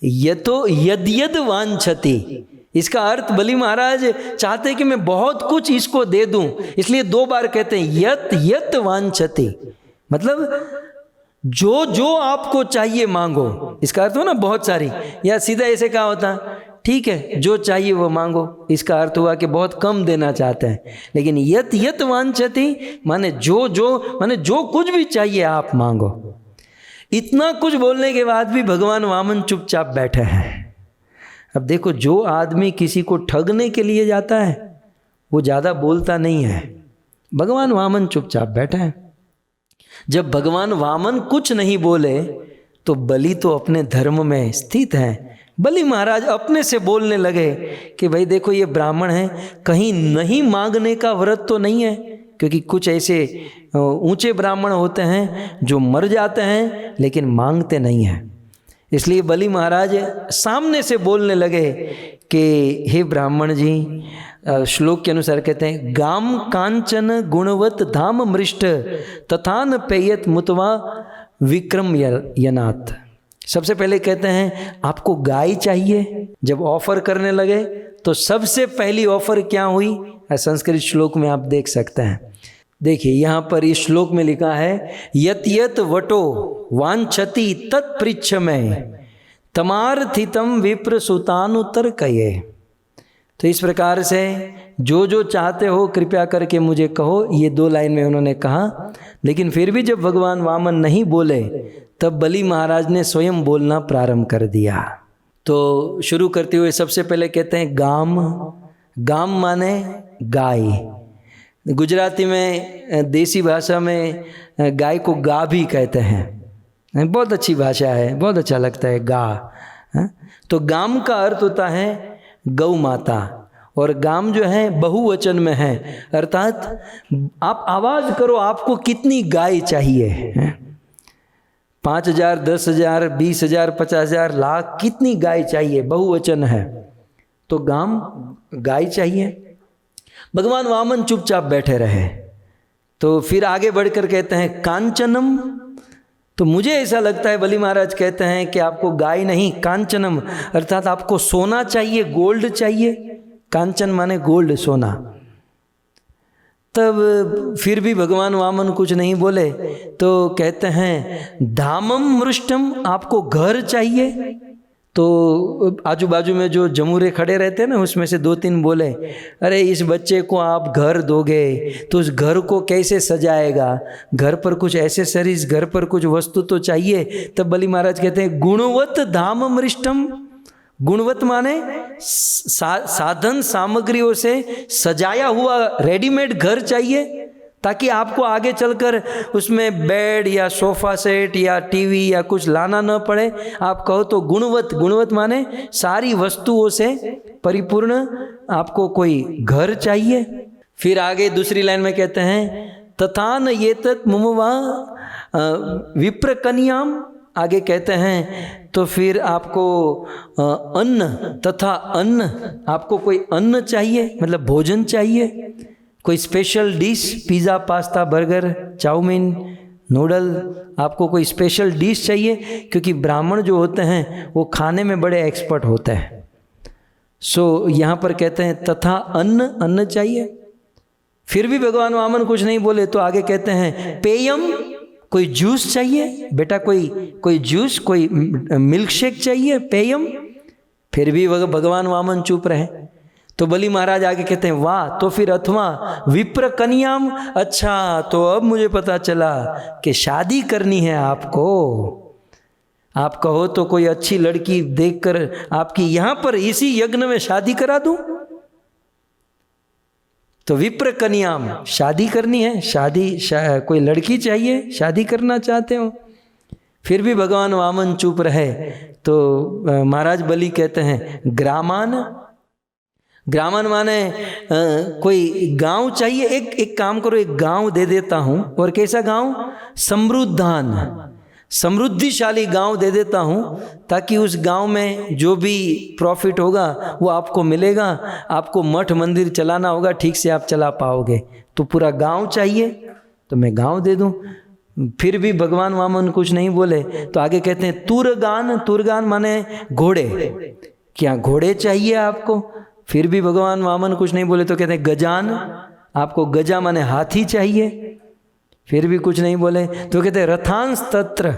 यतो यद यद वांछति, इसका अर्थ बलि महाराज चाहते हैं कि मैं बहुत कुछ इसको दे दूं, इसलिए 2 बार कहते हैं यत यत वांछति, मतलब जो जो आपको चाहिए मांगो। इसका अर्थ हो ना बहुत सारी, या सीधा ऐसे कहा होता ठीक है जो चाहिए वो मांगो, इसका अर्थ हुआ कि बहुत कम देना चाहते हैं। लेकिन यत यत वांछति माने जो कुछ भी चाहिए आप मांगो। इतना कुछ बोलने के बाद भी भगवान वामन चुपचाप बैठे हैं। अब देखो, जो आदमी किसी को ठगने के लिए जाता है वो ज़्यादा बोलता नहीं है। भगवान वामन चुपचाप बैठे हैं। जब भगवान वामन कुछ नहीं बोले तो बलि तो अपने धर्म में स्थित हैं। बलि महाराज अपने से बोलने लगे कि भाई देखो, ये ब्राह्मण हैं, कहीं नहीं मांगने का व्रत तो नहीं है, क्योंकि कुछ ऐसे ऊंचे ब्राह्मण होते हैं जो मर जाते हैं लेकिन मांगते नहीं हैं। इसलिए बलि महाराज सामने से बोलने लगे कि हे ब्राह्मण जी, श्लोक के अनुसार कहते हैं, गाम कांचन गुणवत धाम मृष्ट तथान पेयत मुतवा विक्रम यनाथ। सबसे पहले कहते हैं आपको गाय चाहिए। जब ऑफर करने लगे तो सबसे पहली ऑफर क्या हुई, संस्कृत श्लोक में आप देख सकते हैं। देखिए यहाँ पर इस श्लोक में लिखा है, यत यत वटो वांछति तत्पृच्छ में तमार्थितम विप्र सुतानुतर कये। तो इस प्रकार से जो जो चाहते हो कृपया करके मुझे कहो, ये 2 लाइन में उन्होंने कहा। लेकिन फिर भी जब भगवान वामन नहीं बोले तब बलि महाराज ने स्वयं बोलना प्रारंभ कर दिया। तो शुरू करते हुए सबसे पहले कहते हैं गाम। गाम माने गाय। गुजराती में देसी भाषा में गाय को गा भी कहते हैं। बहुत अच्छी भाषा है, बहुत अच्छा लगता है गा। तो गाम का अर्थ होता है गौ माता, और गाम जो है बहुवचन में है, अर्थात आप आवाज करो आपको कितनी गाय चाहिए। 5,000, 10,000, 20,000, 50,000, लाख, कितनी गाय चाहिए, बहुवचन है। तो गाम गाय चाहिए। भगवान वामन चुपचाप बैठे रहे। तो फिर आगे बढ़कर कहते हैं कांचनम। तो मुझे ऐसा लगता है बलि महाराज कहते हैं कि आपको गाय नहीं, कांचनम अर्थात आपको सोना चाहिए, गोल्ड चाहिए। कांचन माने गोल्ड, सोना। तब फिर भी भगवान वामन कुछ नहीं बोले तो कहते हैं धामम मृष्टम, आपको घर चाहिए। तो आजू बाजू में जो जमूरे खड़े रहते हैं ना, उसमें से 2-3 बोले, अरे इस बच्चे को आप घर दोगे तो उस घर को कैसे सजाएगा, घर पर कुछ एसेसरीज, घर पर कुछ वस्तु तो चाहिए। तब बलि महाराज कहते हैं गुणवत धाम मृष्टम। गुणवत माने साधन सामग्रियों से सजाया हुआ रेडीमेड घर चाहिए, ताकि आपको आगे चलकर उसमें बेड या सोफा सेट या टीवी या कुछ लाना न पड़े। आप कहो तो गुणवत, गुणवत माने सारी वस्तुओं से परिपूर्ण आपको कोई घर चाहिए। फिर आगे दूसरी लाइन में कहते हैं तथा न ये तत् मुमवा विप्र कन्याम। आगे कहते हैं तो फिर आपको अन्न, तथा अन्न, आपको कोई अन्न चाहिए, मतलब भोजन चाहिए, कोई special dish, pizza, pasta, burger, chowmein, noodle, आपको कोई स्पेशल डिश चाहिए, क्योंकि ब्राह्मण जो होते हैं वो खाने में बड़े एक्सपर्ट होते हैं। सो यहाँ पर कहते हैं तथा अन्न, अन्न चाहिए। फिर भी भगवान वामन कुछ नहीं बोले तो आगे कहते हैं पेयम, कोई जूस चाहिए बेटा, कोई जूस, कोई मिल्क शेक चाहिए, पेयम। फिर भी भगवान वामन चुप रहे। तो बलि महाराज आगे कहते हैं वाह, तो फिर अथवा विप्र कन्याम। अच्छा, तो अब मुझे पता चला कि शादी करनी है आपको। आप कहो तो कोई अच्छी लड़की देखकर आपकी यहां पर इसी यज्ञ में शादी करा दूं। तो विप्र कन्याम, शादी करनी है, कोई लड़की चाहिए, शादी करना चाहते हो। फिर भी भगवान वामन चुप रहे। तो महाराज बलि कहते हैं ग्रामान। ग्रामन माने कोई गांव चाहिए। एक काम करो, एक गांव दे देता हूं। और कैसा गांव? समृद्धान, समृद्धिशाली गांव दे देता हूं, ताकि उस गांव में जो भी प्रॉफिट होगा वो आपको मिलेगा। आपको मठ मंदिर चलाना होगा, ठीक से आप चला पाओगे। तो पूरा गांव चाहिए तो मैं गांव दे दूं। फिर भी भगवान वामन कुछ नहीं बोले। तो आगे कहते हैं तुरगान। तुरगान माने घोड़े। क्या घोड़े चाहिए आपको? फिर भी भगवान वामन कुछ नहीं बोले। तो कहते हैं गजान, आपको गजा माने हाथी चाहिए। फिर भी कुछ नहीं बोले। तो कहते हैं रथांस तत्र,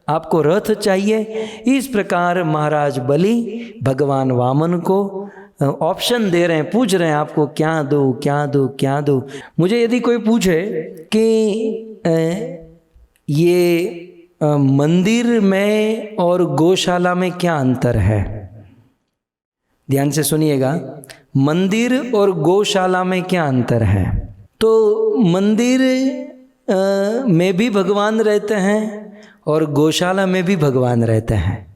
आपको रथ चाहिए। इस प्रकार महाराज बलि भगवान वामन को ऑप्शन दे रहे हैं, पूछ रहे हैं आपको क्या दूं, क्या दूं, क्या दूं। मुझे यदि कोई पूछे कि ये मंदिर में और गौशाला में क्या अंतर है, ध्यान से सुनिएगा। मंदिर और गौशाला में क्या अंतर है? तो मंदिर में भी भगवान रहते हैं और गौशाला में भी भगवान रहते हैं।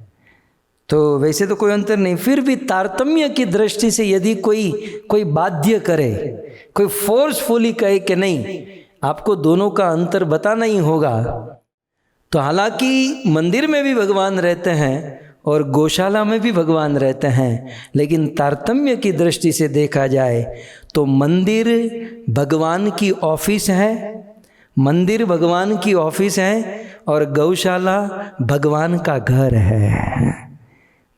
तो वैसे तो कोई अंतर नहीं, फिर भी तारतम्य की दृष्टि से यदि कोई बाध्य करे, कोई फोर्सफुली कहे कि नहीं आपको दोनों का अंतर बताना ही होगा, तो हालांकि मंदिर में भी भगवान रहते हैं और गौशाला में भी भगवान रहते हैं, लेकिन तारतम्य की दृष्टि से देखा जाए तो मंदिर भगवान की ऑफिस है, मंदिर भगवान की ऑफिस है और गौशाला भगवान का घर है।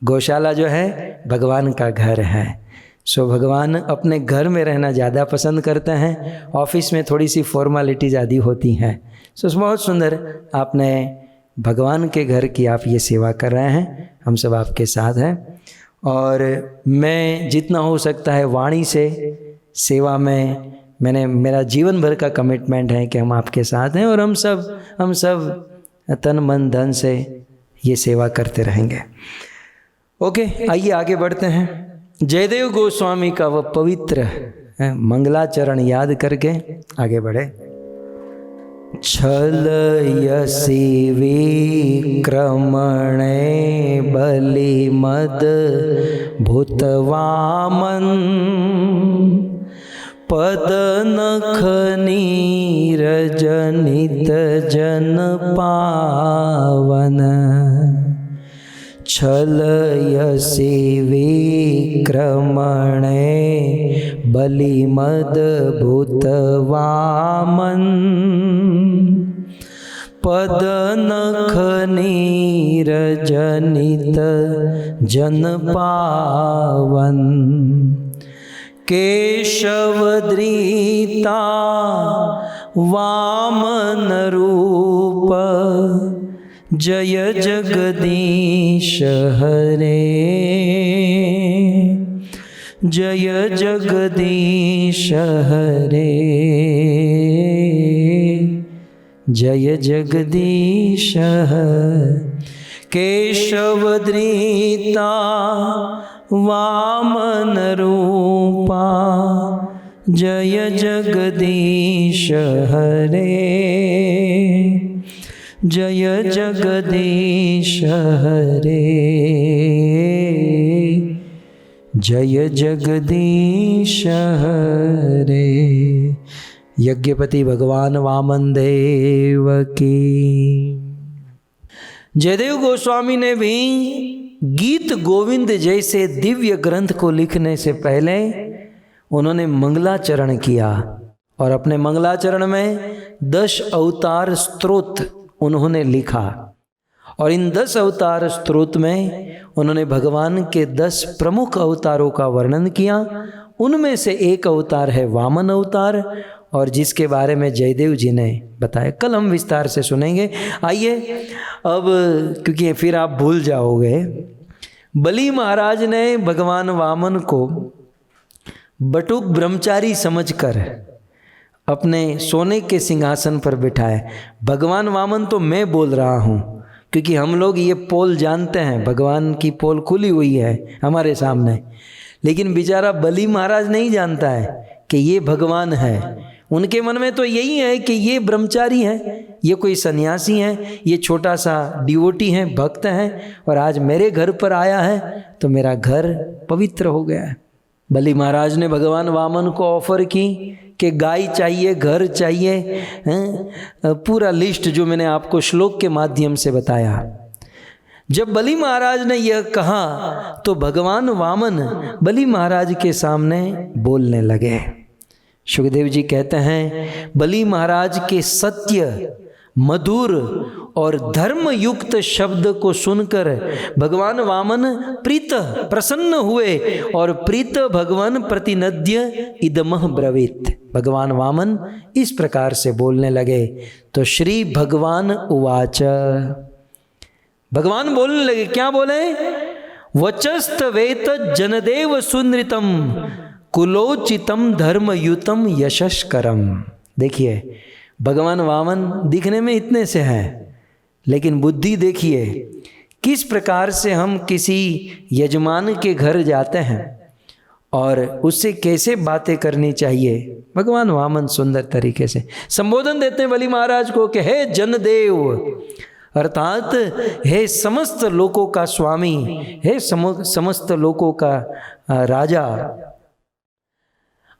गौशाला जो है भगवान का घर है। सो भगवान अपने घर में रहना ज़्यादा पसंद करते हैं, ऑफिस में थोड़ी सी फॉर्मेलिटी ज़्यादा होती हैं। सो बहुत सुंदर आपने भगवान के घर की आप ये सेवा कर रहे हैं, हम सब आपके साथ हैं। और मैं जितना हो सकता है वाणी से सेवा में मेरा जीवन भर का कमिटमेंट है कि हम आपके साथ हैं और हम सब तन मन धन से ये सेवा करते रहेंगे। ओके, आइए आगे बढ़ते हैं। जयदेव गोस्वामी का वह पवित्र मंगलाचरण याद करके आगे बढ़े। छलयसि विक्रमणे बलिमद भूतवामन पदनख नीरजनित जन पावन। छलयसि विक्रमणे बलिमद भूतवामन पदनख नीरजनित जन पावन। केशवधृता वामन रूप जय जगदीश हरे, जय जगदीश हरे, जय जगदीश हरे। केशवधृता वामन रूपा, जय जगदीश हरे, जय जगदीश हरे, जय जगदीश हरे। यज्ञपति भगवान वामन देव की। जयदेव गोस्वामी ने भी गीत गोविंद जैसे दिव्य ग्रंथ को लिखने से पहले उन्होंने मंगलाचरण किया और अपने मंगलाचरण में 10 अवतार स्तोत्र उन्होंने लिखा। और इन 10 अवतार स्तोत्र में उन्होंने भगवान के 10 प्रमुख अवतारों का वर्णन किया। उनमें से एक अवतार है वामन अवतार, और जिसके बारे में जयदेव जी ने बताया। कल हम विस्तार से सुनेंगे। आइए अब, क्योंकि फिर आप भूल जाओगे, बलि महाराज ने भगवान वामन को बटुक ब्रह्मचारी समझकर अपने सोने के सिंहासन पर बिठाया। भगवान वामन तो मैं बोल रहा हूँ, क्योंकि हम लोग ये पोल जानते हैं, भगवान की पोल खुली हुई है हमारे सामने, लेकिन बेचारा बलि महाराज नहीं जानता है कि ये भगवान है। उनके मन में तो यही है कि ये ब्रह्मचारी हैं, ये कोई सन्यासी हैं, ये छोटा सा डिवोटी हैं, भक्त हैं, और आज मेरे घर पर आया है तो मेरा घर पवित्र हो गया है। बलि महाराज ने भगवान वामन को ऑफर की कि गाय चाहिए, घर चाहिए, पूरा लिस्ट जो मैंने आपको श्लोक के माध्यम से बताया। जब बलि महाराज ने यह कहा तो भगवान वामन बलि महाराज के सामने बोलने लगे। सुखदेव जी कहते हैं, बलि महाराज के सत्य, मधुर और धर्म युक्त शब्द को सुनकर भगवान वामन प्रीत प्रसन्न हुए और प्रीत भगवान प्रतिनद्य इदमह ब्रवीत। भगवान वामन इस प्रकार से बोलने लगे। तो श्री भगवान उवाच, भगवान बोलने लगे। क्या बोले? वचस्त वेत जनदेव सुनृतम कुलोचितम धर्मयुतम यशस्करम। देखिए, भगवान वामन दिखने में इतने से हैं, लेकिन बुद्धि देखिए किस प्रकार से हम किसी यजमान के घर जाते हैं और उससे कैसे बातें करनी चाहिए। भगवान वामन सुंदर तरीके से संबोधन देते हैं बलि महाराज को कि हे जनदेव, अर्थात हे समस्त लोकों का स्वामी, हे समस्त लोकों का राजा,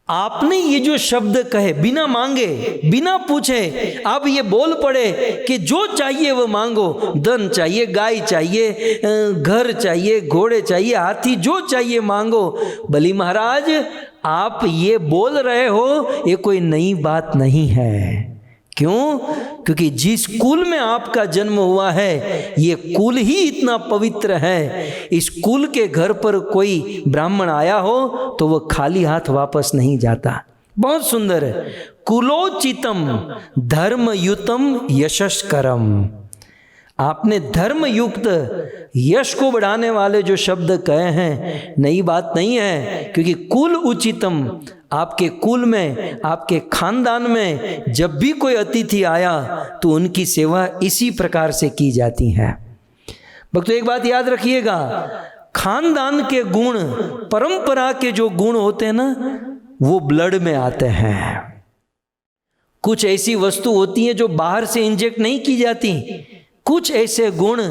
आपने ये जो शब्द कहे बिना मांगे बिना पूछे, आप ये बोल पड़े कि जो चाहिए वो मांगो, धन चाहिए, गाय चाहिए, घर चाहिए, घोड़े चाहिए, हाथी, जो चाहिए मांगो। बलि महाराज, आप ये बोल रहे हो, ये कोई नई बात नहीं है। क्यों? क्योंकि जिस कुल में आपका जन्म हुआ है, ये कुल ही इतना पवित्र है। इस कुल के घर पर कोई ब्राह्मण आया हो तो वह खाली हाथ वापस नहीं जाता। बहुत सुंदर है। कुलोचितम धर्मयुतम यशस्करम। आपने धर्मयुक्त यश को बढ़ाने वाले जो शब्द कहे हैं, नई बात नहीं है, क्योंकि कुल उचितम, आपके कुल में, आपके खानदान में जब भी कोई अतिथि आया तो उनकी सेवा इसी प्रकार से की जाती है। भक्तों, एक बात याद रखिएगा, खानदान के गुण, परंपरा के जो गुण होते हैं ना, वो ब्लड में आते हैं। कुछ ऐसी वस्तु होती है जो बाहर से इंजेक्ट नहीं की जाती, कुछ ऐसे गुण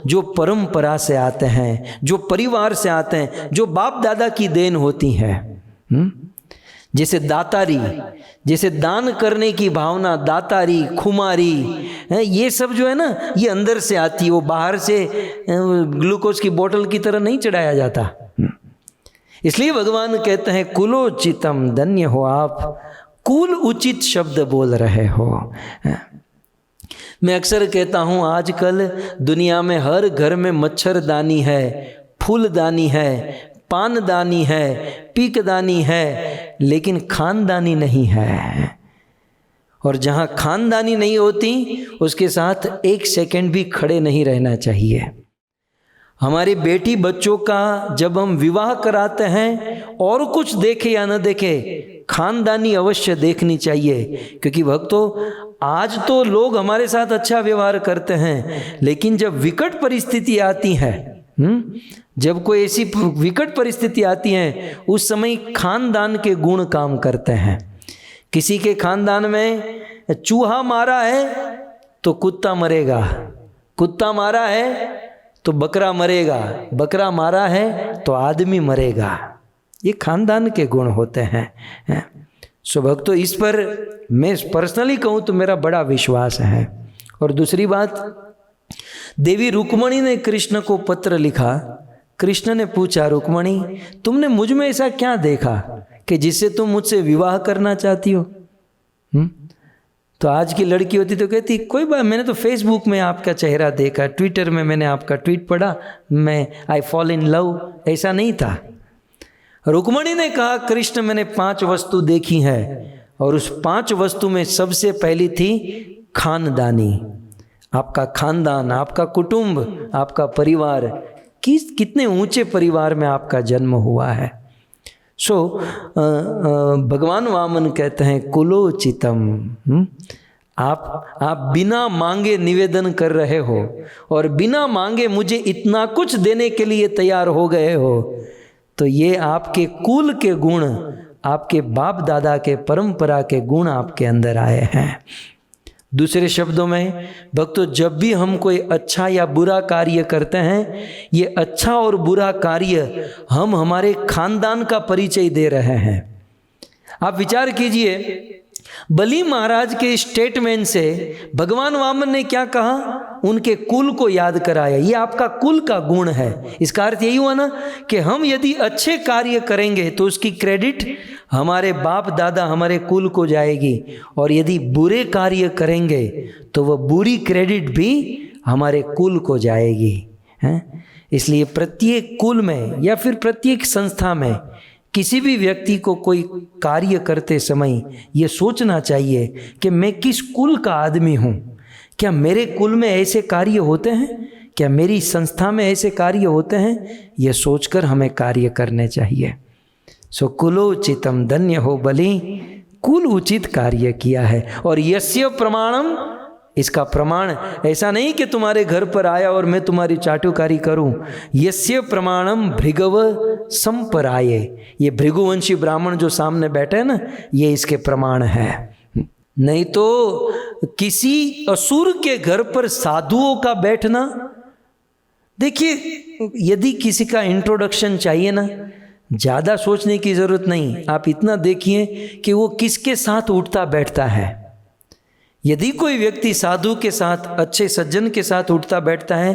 जो परंपरा से आते हैं, जो परिवार से आते हैं, जो बाप दादा की देन होती है। जैसे दातारी, जैसे दान करने की भावना, दातारी, खुमारी, ये सब जो है ना, ये अंदर से आती है, वो बाहर से ग्लूकोज की बोतल की तरह नहीं चढ़ाया जाता। इसलिए भगवान कहते हैं कुलोचितम, धन्य हो आप, कुल उचित शब्द बोल रहे हो। मैं अक्सर कहता हूँ, आजकल दुनिया में हर घर में मच्छरदानी है, फूलदानी है, पानदानी है, पीकदानी है, लेकिन खानदानी नहीं है। और जहाँ खानदानी नहीं होती उसके साथ एक सेकंड भी खड़े नहीं रहना चाहिए। हमारी बेटी बच्चों का जब हम विवाह कराते हैं, और कुछ देखे या न देखे, खानदानी अवश्य देखनी चाहिए। क्योंकि भक्तों, आज तो लोग हमारे साथ अच्छा व्यवहार करते हैं, लेकिन जब विकट परिस्थिति आती है, जब कोई ऐसी विकट परिस्थिति आती है, उस समय खानदान के गुण काम करते हैं। किसी के खानदान में चूहा मारा है तो कुत्ता मरेगा, कुत्ता मारा है तो बकरा मरेगा, बकरा मारा है तो आदमी मरेगा। ये खानदान के गुण होते हैं। सो भक्तों, इस पर मैं पर्सनली कहूँ तो मेरा बड़ा विश्वास है। और दूसरी बात, देवी रुक्मणी ने कृष्ण को पत्र लिखा। कृष्ण ने पूछा, रुक्मणी तुमने मुझ में ऐसा क्या देखा कि जिससे तुम मुझसे विवाह करना चाहती हो? तो आज की लड़की होती तो कहती, कोई बात, मैंने तो फेसबुक में आपका चेहरा देखा, ट्विटर में मैंने आपका ट्वीट पढ़ा, मैं आई फॉल इन लव। ऐसा नहीं था। रुक्मणी ने कहा, कृष्ण मैंने 5 वस्तु देखी है, और उस 5 वस्तु में सबसे पहली थी खानदानी। आपका खानदान, आपका कुटुंब, आपका परिवार, कितने ऊंचे परिवार में आपका जन्म हुआ है। सो भगवान वामन कहते हैं, कुलोचितम। आप बिना मांगे निवेदन कर रहे हो, और बिना मांगे मुझे इतना कुछ देने के लिए तैयार हो गए हो, तो ये आपके कुल के गुण, आपके बाप दादा के परंपरा के गुण आपके अंदर आए हैं। दूसरे शब्दों में भक्तों, जब भी हम कोई अच्छा या बुरा कार्य करते हैं, ये अच्छा और बुरा कार्य हम हमारे खानदान का परिचय दे रहे हैं। आप विचार कीजिए, बलि महाराज के स्टेटमेंट से भगवान वामन ने क्या कहा? उनके कुल को याद कराया। ये आपका कुल का गुण है। इसका अर्थ यही हुआ ना कि हम यदि अच्छे कार्य करेंगे तो उसकी क्रेडिट हमारे बाप दादा, हमारे कुल को जाएगी, और यदि बुरे कार्य करेंगे तो वह बुरी क्रेडिट भी हमारे कुल को जाएगी। हैं? इसलिए प्रत्येक कुल में या फिर प्रत्येक संस्था में किसी भी व्यक्ति को कोई कार्य करते समय ये सोचना चाहिए कि मैं किस कुल का आदमी हूँ। क्या मेरे कुल में ऐसे कार्य होते हैं? क्या मेरी संस्था में ऐसे कार्य होते हैं? ये सोचकर हमें कार्य करने चाहिए। सो कुलोचितम, धन्य हो बलि, कुल उचित कार्य किया है। और यस्य प्रमाणम, इसका प्रमाण ऐसा नहीं कि तुम्हारे घर पर आया और मैं तुम्हारी चाटुकारी करूं। यस्य प्रमाणम भृगव संपराये, ये भृगुवंशी ब्राह्मण जो सामने बैठे हैं ना, ये इसके प्रमाण है। नहीं तो किसी असुर के घर पर साधुओं का बैठना, देखिए यदि किसी का इंट्रोडक्शन चाहिए ना, ज़्यादा सोचने की ज़रूरत नहीं। आप इतना देखिए कि वो किसके साथ उठता बैठता है। यदि कोई व्यक्ति साधु के साथ, अच्छे सज्जन के साथ उठता बैठता है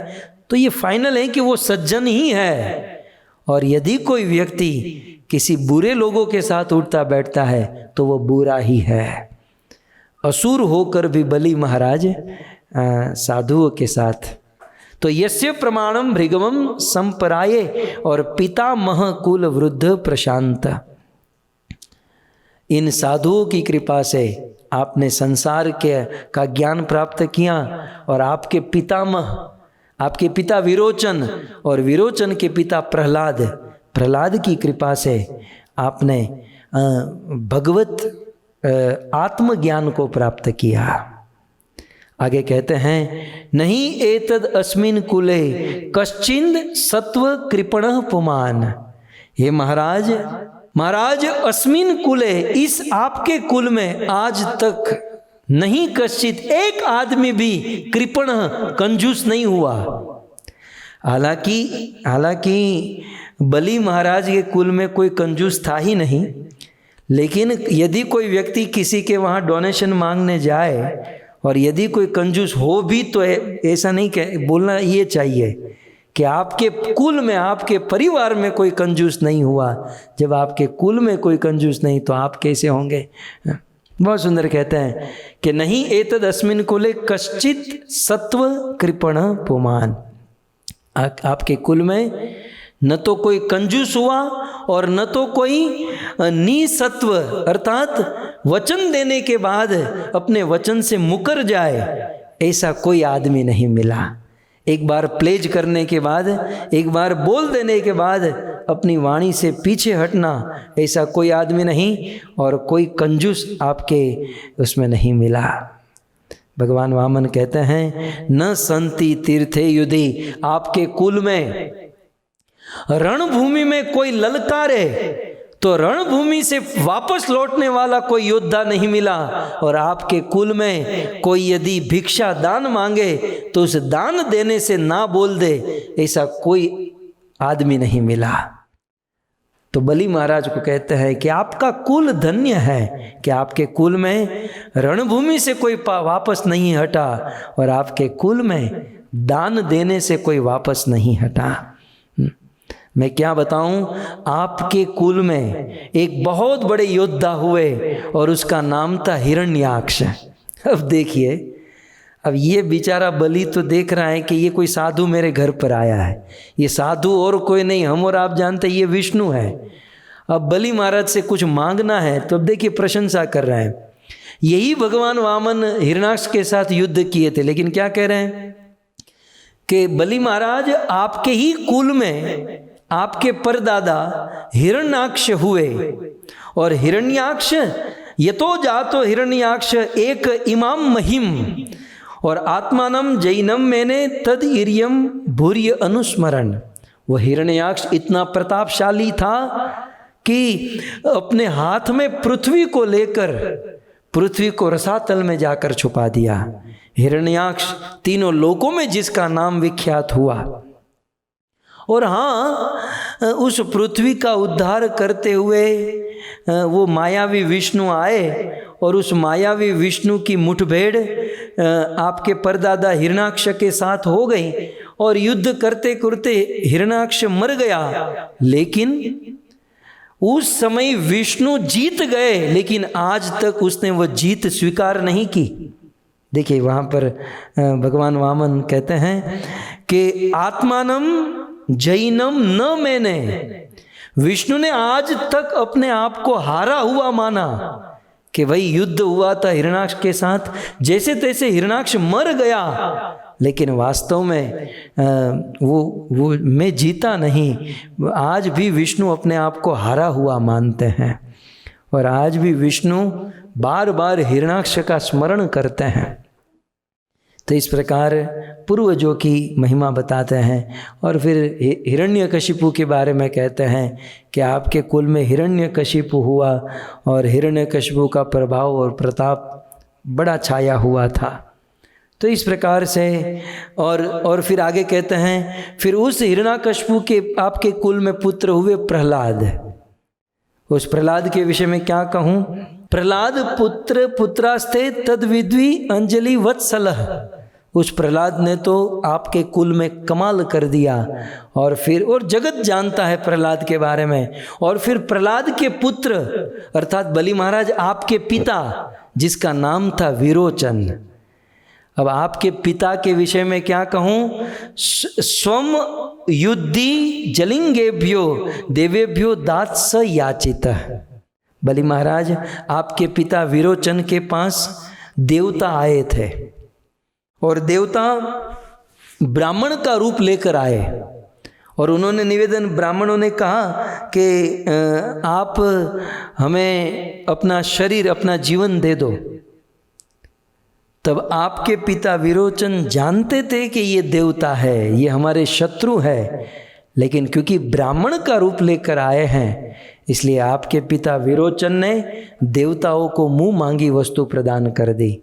तो ये फाइनल है कि वो सज्जन ही है। और यदि कोई व्यक्ति किसी बुरे लोगों के साथ उठता बैठता है तो वो बुरा ही है। असुर होकर भी बलि महाराज साधुओं के साथ। तो यस्य प्रमाणम भृगवम संपराये, और पितामह कुल वृद्ध प्रशांत। इन साधुओं की कृपा से आपने संसार का ज्ञान प्राप्त किया, और आपके पितामह, आपके पिता विरोचन और विरोचन के पिता प्रहलाद, प्रहलाद की कृपा से आपने भगवत आत्मज्ञान को प्राप्त किया। आगे कहते हैं, नहीं एतद अस्मिन कुले कश्चिंद सत्व कृपणः पुमान। हे महाराज अस्मिन कुले, इस आपके कुल में आज तक नहीं कश्चित एक आदमी भी कृपण, कंजूस नहीं हुआ। हालांकि बलि महाराज के कुल में कोई कंजूस था ही नहीं, लेकिन यदि कोई व्यक्ति किसी के वहाँ डोनेशन मांगने जाए और यदि कोई कंजूस हो भी तो ऐसा नहीं कह बोलना ये चाहिए कि आपके कुल में, आपके परिवार में कोई कंजूस नहीं हुआ। जब आपके कुल में कोई कंजूस नहीं तो आप कैसे होंगे? बहुत सुंदर कहते हैं कि नहीं एतद अस्मिन कुले कश्चित सत्व कृपण पुमान। आपके कुल में न तो कोई कंजूस हुआ और न तो कोई निसत्व अर्थात वचन देने के बाद अपने वचन से मुकर जाए, ऐसा कोई आदमी नहीं मिला। एक बार प्लेज करने के बाद, एक बार बोल देने के बाद अपनी वाणी से पीछे हटना, ऐसा कोई आदमी नहीं और कोई कंजूस आपके उसमें नहीं मिला। भगवान वामन कहते हैं न संति तीर्थे युधि, आपके कुल में रणभूमि में कोई ललकारे तो रणभूमि से वापस लौटने वाला कोई योद्धा नहीं मिला, और आपके कुल में कोई यदि भिक्षा दान मांगे तो उस दान देने से ना बोल दे, ऐसा कोई आदमी नहीं मिला। तो बलि महाराज को कहते हैं कि आपका कुल धन्य है कि आपके कुल में रणभूमि से कोई वापस नहीं हटा और आपके कुल में दान देने से कोई वापस नहीं हटा। मैं क्या बताऊं, आपके कुल में एक बहुत बड़े योद्धा हुए और उसका नाम था हिरण्याक्ष। अब देखिए, अब ये बेचारा बलि तो देख रहा है कि ये कोई साधु मेरे घर पर आया है, ये साधु और कोई नहीं, हम और आप जानते ये विष्णु है। अब बलि महाराज से कुछ मांगना है तो अब देखिए प्रशंसा कर रहे हैं। यही भगवान वामन हिरण्याक्ष के साथ युद्ध किए थे, लेकिन क्या कह रहे हैं कि बलि महाराज आपके ही कुल में आपके परदादा हिरण्याक्ष हुए, और हिरण्याक्ष यतो जातो हिरण्याक्ष एक इमाम महिम और आत्मानम जैनम मैंने तद इरियम भूर्य अनुस्मरण। वह हिरण्याक्ष इतना प्रतापशाली था कि अपने हाथ में पृथ्वी को लेकर पृथ्वी को रसातल में जाकर छुपा दिया। हिरण्याक्ष तीनों लोकों में जिसका नाम विख्यात हुआ। और हाँ, उस पृथ्वी का उद्धार करते हुए वो मायावी विष्णु आए और उस मायावी विष्णु की मुठभेड़ आपके परदादा हिरण्याक्ष के साथ हो गई और युद्ध करते करते हिरण्याक्ष मर गया। लेकिन उस समय विष्णु जीत गए, लेकिन आज तक उसने वह जीत स्वीकार नहीं की। देखिए वहाँ पर भगवान वामन कहते हैं कि आत्मानम जैनम न मैंने, विष्णु ने आज तक अपने आप को हारा हुआ माना कि वही युद्ध हुआ था हिरण्याक्ष के साथ, जैसे तैसे हिरण्याक्ष मर गया, लेकिन वास्तव में वो मैं जीता नहीं। आज भी विष्णु अपने आप को हारा हुआ मानते हैं और आज भी विष्णु बार बार हिरण्याक्ष का स्मरण करते हैं। तो इस प्रकार पूर्वजों की महिमा बताते हैं और फिर हिरण्यकशिपु के बारे में कहते हैं कि आपके कुल में हिरण्यकशिपु हुआ और हिरण्यकशिपु का प्रभाव और प्रताप बड़ा छाया हुआ था। तो इस प्रकार से और फिर आगे कहते हैं, फिर उस हिरण्यकशिपु के आपके कुल में पुत्र हुए प्रहलाद। उस प्रहलाद के विषय में क्या कहूँ, प्रहलाद पुत्र पुत्रास्ते तद विद्वी अंजलि वत्सलः। उस प्रहलाद ने तो आपके कुल में कमाल कर दिया और फिर और जगत जानता है प्रहलाद के बारे में। और फिर प्रहलाद के पुत्र अर्थात बलि महाराज आपके पिता, जिसका नाम था विरोचन। अब आपके पिता के विषय में क्या कहूँ, स्वम युद्धि जलिंगेभ्यो देवेभ्यो दात्स याचितः। बलि महाराज आपके पिता विरोचन के पास देवता आए थे और देवता ब्राह्मण का रूप लेकर आए और उन्होंने निवेदन, ब्राह्मणों ने कहा कि आप हमें अपना शरीर अपना जीवन दे दो। तब आपके पिता विरोचन जानते थे कि ये देवता है, ये हमारे शत्रु है, लेकिन क्योंकि ब्राह्मण का रूप लेकर आए हैं इसलिए आपके पिता विरोचन ने देवताओं को मुंह मांगी वस्तु प्रदान कर दी।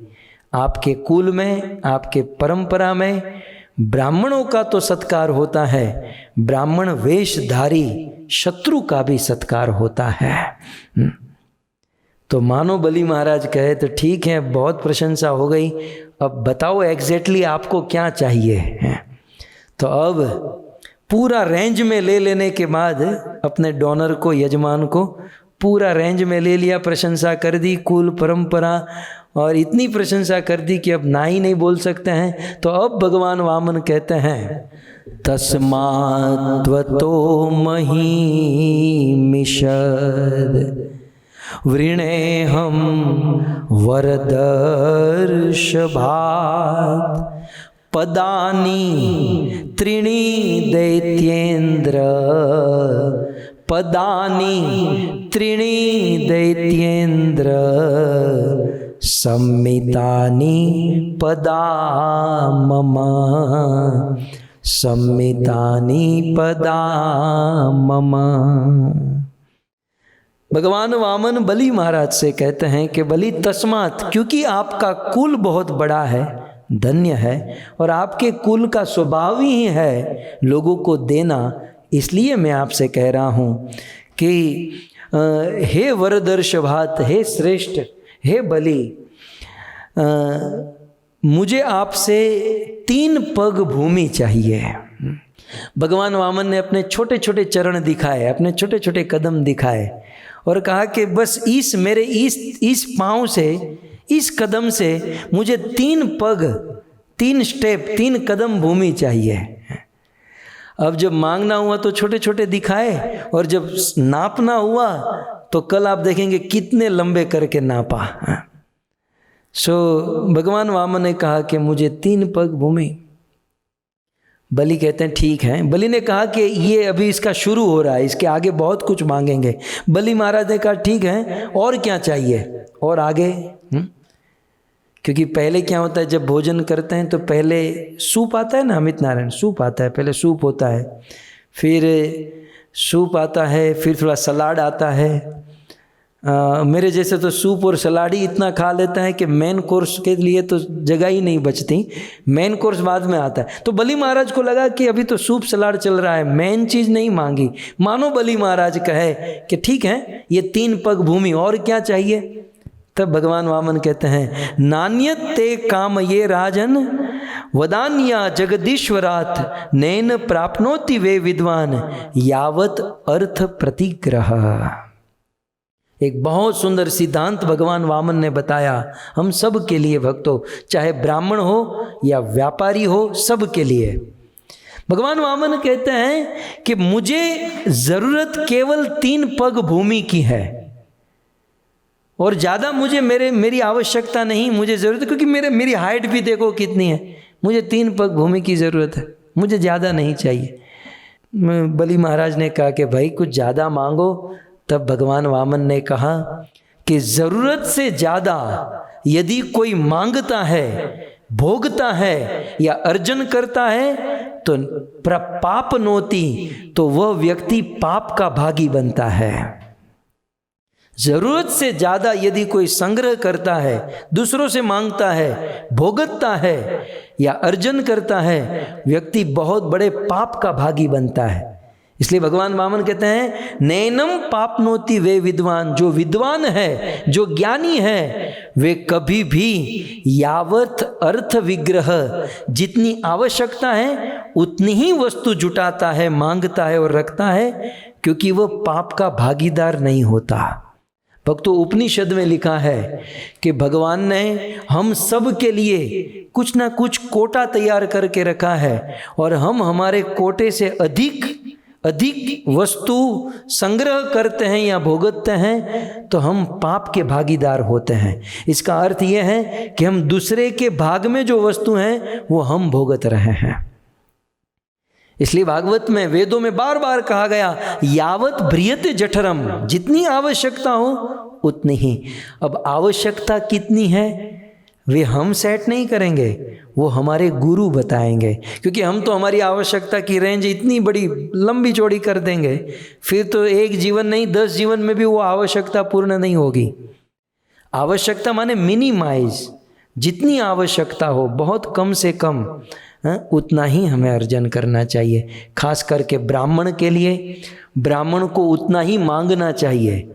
आपके कुल में, आपके परंपरा में ब्राह्मणों का तो सत्कार होता है, ब्राह्मण वेशधारी शत्रु का भी सत्कार होता है। तो मानो बलि महाराज कहे तो ठीक है, बहुत प्रशंसा हो गई, अब बताओ एग्जैक्टली आपको क्या चाहिए। तो अब पूरा रेंज में ले लेने के बाद अपने डोनर को, यजमान को पूरा रेंज में ले लिया, प्रशंसा कर दी, कुल परंपरा और इतनी प्रशंसा कर दी कि अब ना ही नहीं बोल सकते हैं। तो अब भगवान वामन कहते हैं तस्मात् त्वतो महीमिषद् वृणेऽहं वरदर्शभात् पदानि त्रीणि दैत्येन्द्र पदानि त्रीणि दैत्येन्द्र सम्मितानि पदा मम सम्मितानि पदा मम। भगवान वामन बलि महाराज से कहते हैं कि बलि तस्मात्, क्योंकि आपका कुल बहुत बड़ा है, धन्य है, और आपके कुल का स्वभाव ही है लोगों को देना, इसलिए मैं आपसे कह रहा हूँ कि हे वरदर्शभात, हे श्रेष्ठ, हे बलि, मुझे आपसे 3 पग भूमि चाहिए। भगवान वामन ने अपने छोटे छोटे चरण दिखाए, अपने छोटे छोटे कदम दिखाए और कहा कि बस इस पाँव से, इस कदम से मुझे 3 पग, 3 स्टेप, 3 कदम भूमि चाहिए। अब जब मांगना हुआ तो छोटे छोटे दिखाए, और जब नापना हुआ तो कल आप देखेंगे कितने लंबे करके नापा। भगवान वामन ने कहा कि मुझे 3 पग भूमि। बलि कहते हैं ठीक है। बलि ने कहा कि ये अभी इसका शुरू हो रहा है, इसके आगे बहुत कुछ मांगेंगे। बलि महाराज ने कहा ठीक है, और क्या चाहिए, और आगे। क्योंकि पहले क्या होता है, जब भोजन करते हैं तो पहले सूप आता है ना, अमित नारायण सूप आता है, पहले सूप होता है, फिर सूप आता है, फिर थोड़ा सलाद आता है। मेरे जैसे तो सूप और सलाद ही इतना खा लेता है कि मेन कोर्स के लिए तो जगह ही नहीं बचती, मेन कोर्स बाद में आता है। तो बलि महाराज को लगा कि अभी तो सूप सलाद चल रहा है, मेन चीज़ नहीं मांगी। मानो बलि महाराज कहे कि ठीक है, ये 3 पग भूमि, और क्या चाहिए। तब भगवान वामन कहते हैं नान्यत ते काम ये राजन वदान्या जगदीश्वरात् नैन प्राप्नोति वे विद्वान यावत अर्थ प्रतिग्रह। एक बहुत सुंदर सिद्धांत भगवान वामन ने बताया हम सब के लिए भक्तों, चाहे ब्राह्मण हो या व्यापारी हो, सब के लिए। भगवान वामन कहते हैं कि मुझे जरूरत केवल 3 पग भूमि की है, और ज़्यादा मुझे मेरी आवश्यकता नहीं, मुझे ज़रूरत है, क्योंकि मेरी हाइट भी देखो कितनी है, मुझे 3 पग भूमि की ज़रूरत है, मुझे ज़्यादा नहीं चाहिए। बलि महाराज ने कहा कि भाई कुछ ज़्यादा मांगो। तब भगवान वामन ने कहा कि ज़रूरत से ज़्यादा यदि कोई मांगता है, भोगता है या अर्जन करता है तो पाप नोती, तो वह व्यक्ति पाप का भागी बनता है। जरूरत से ज्यादा यदि कोई संग्रह करता है, दूसरों से मांगता है, भोगता है या अर्जन करता है, व्यक्ति बहुत बड़े पाप का भागी बनता है। इसलिए भगवान वामन कहते हैं नैनम पापनोति वे विद्वान, जो विद्वान है, जो ज्ञानी है, वे कभी भी यावत अर्थ विग्रह, जितनी आवश्यकता है उतनी ही वस्तु जुटाता है, मांगता है और रखता है, क्योंकि वह पाप का भागीदार नहीं होता। भक्तों, उपनिषद में लिखा है कि भगवान ने हम सब के लिए कुछ ना कुछ कोटा तैयार करके रखा है, और हम हमारे कोटे से अधिक वस्तु संग्रह करते हैं या भोगते हैं तो हम पाप के भागीदार होते हैं। इसका अर्थ यह है कि हम दूसरे के भाग में जो वस्तु हैं वो हम भोगत रहे हैं। इसलिए भागवत में, वेदों में बार बार कहा गया यावत भ्रियते जठरम, जितनी आवश्यकता हो उतनी ही। अब आवश्यकता कितनी है वे हम सेट नहीं करेंगे, वो हमारे गुरु बताएंगे, क्योंकि हम तो हमारी आवश्यकता की रेंज इतनी बड़ी लंबी चौड़ी कर देंगे, फिर तो एक जीवन नहीं 10 जीवन में भी वो आवश्यकता पूर्ण नहीं होगी। आवश्यकता माने मिनिमाइज, जितनी आवश्यकता हो बहुत कम से कम उतना ही हमें अर्जन करना चाहिए। खास करके ब्राह्मण के लिए, ब्राह्मण को उतना ही मांगना चाहिए,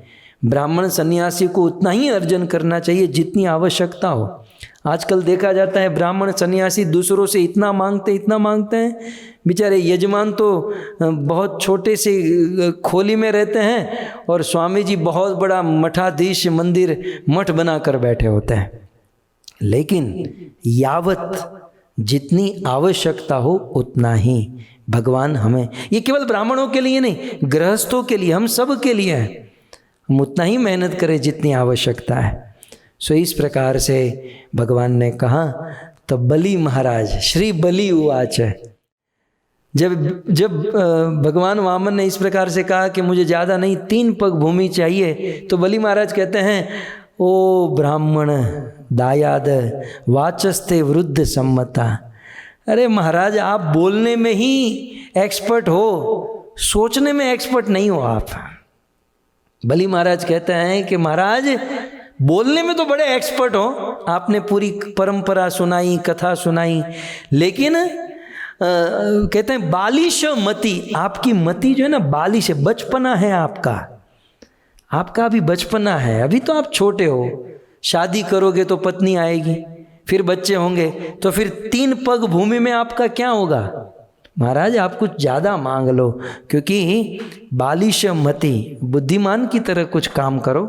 ब्राह्मण सन्यासी को उतना ही अर्जन करना चाहिए जितनी आवश्यकता हो। आजकल देखा जाता है ब्राह्मण सन्यासी दूसरों से इतना मांगते हैं, बेचारे यजमान तो बहुत छोटे से खोली में रहते हैं और स्वामी जी बहुत बड़ा मठाधीश मंदिर मठ बना कर बैठे होते हैं। लेकिन यावत जितनी आवश्यकता हो उतना ही भगवान हमें, ये केवल ब्राह्मणों के लिए नहीं, गृहस्थों के लिए, हम सब के लिए है, हम उतना ही मेहनत करें जितनी आवश्यकता है। सो इस प्रकार से भगवान ने कहा। तब बलि महाराज, श्री बलि उवाच, जब भगवान वामन ने इस प्रकार से कहा कि मुझे ज़्यादा नहीं 3 पग भूमि चाहिए, तो बलि महाराज कहते हैं, ओ ब्राह्मण दायाद वाचस्ते वृद्ध सम्मता। अरे महाराज, आप बोलने में ही एक्सपर्ट हो, सोचने में एक्सपर्ट नहीं हो आप। बलि महाराज कहते हैं कि महाराज बोलने में तो बड़े एक्सपर्ट हो, आपने पूरी परंपरा सुनाई, कथा सुनाई, लेकिन कहते हैं बालिश मति, आपकी मति जो है ना बालिश है, बचपना है आपका अभी बचपना है, अभी तो आप छोटे हो। शादी करोगे तो पत्नी आएगी, फिर बच्चे होंगे, तो फिर 3 पग भूमि में आपका क्या होगा। महाराज आप कुछ ज़्यादा मांग लो, क्योंकि बालिश मति, बुद्धिमान की तरह कुछ काम करो।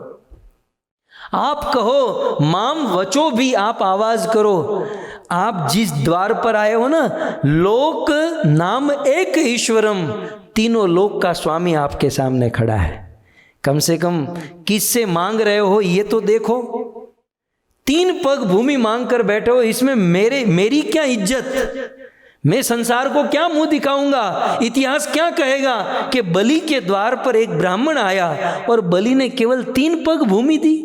आप कहो माम वचो भी, आप आवाज करो। आप जिस द्वार पर आए हो ना, लोक नाम एक ईश्वरम, तीनों लोक का स्वामी आपके सामने खड़ा है। कम से कम किससे मांग रहे हो ये तो देखो। 3 पग भूमि मांग कर बैठे हो, इसमें मेरी क्या इज्जत, मैं संसार को क्या मुंह दिखाऊंगा, इतिहास क्या कहेगा कि बलि के द्वार पर एक ब्राह्मण आया और बलि ने केवल 3 पग भूमि दी।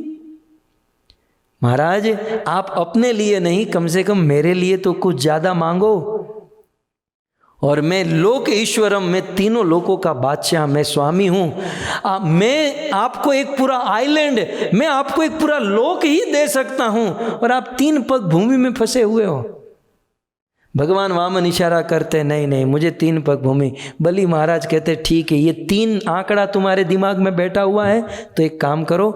महाराज आप अपने लिए नहीं, कम से कम मेरे लिए तो कुछ ज्यादा मांगो। और मैं लोक ईश्वरम, मैं तीनों लोकों का बादशाह, मैं स्वामी हूं। मैं आपको एक पूरा आइलैंड, मैं आपको एक पूरा लोक ही दे सकता हूं, और आप 3 पग भूमि में फंसे हुए हो। भगवान वामन इशारा करते, नहीं मुझे 3 पग भूमि। बलि महाराज कहते ठीक है, ये 3 आंकड़ा तुम्हारे दिमाग में बैठा हुआ है, तो एक काम करो,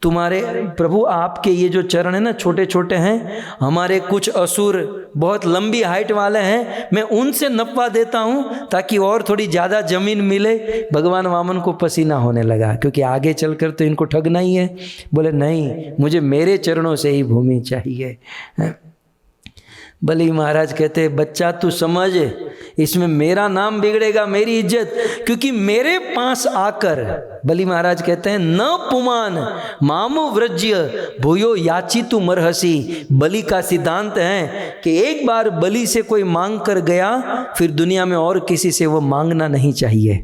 तुम्हारे प्रभु आपके ये जो चरण है ना छोटे छोटे हैं, हमारे कुछ असुर बहुत लंबी हाइट वाले हैं, मैं उनसे नपवा देता हूँ ताकि और थोड़ी ज़्यादा जमीन मिले। भगवान वामन को पसीना होने लगा, क्योंकि आगे चलकर तो इनको ठगना ही है। बोले नहीं, मुझे मेरे चरणों से ही भूमि चाहिए। बलि महाराज कहते बच्चा तू समझ, इसमें मेरा नाम बिगड़ेगा, मेरी इज्जत, क्योंकि मेरे पास आकर, बलि महाराज कहते हैं न पुमान मामो व्रज्य भूयो याचितु मरहसी। बलि का सिद्धांत है कि एक बार बलि से कोई मांग कर गया, फिर दुनिया में और किसी से वो मांगना नहीं चाहिए।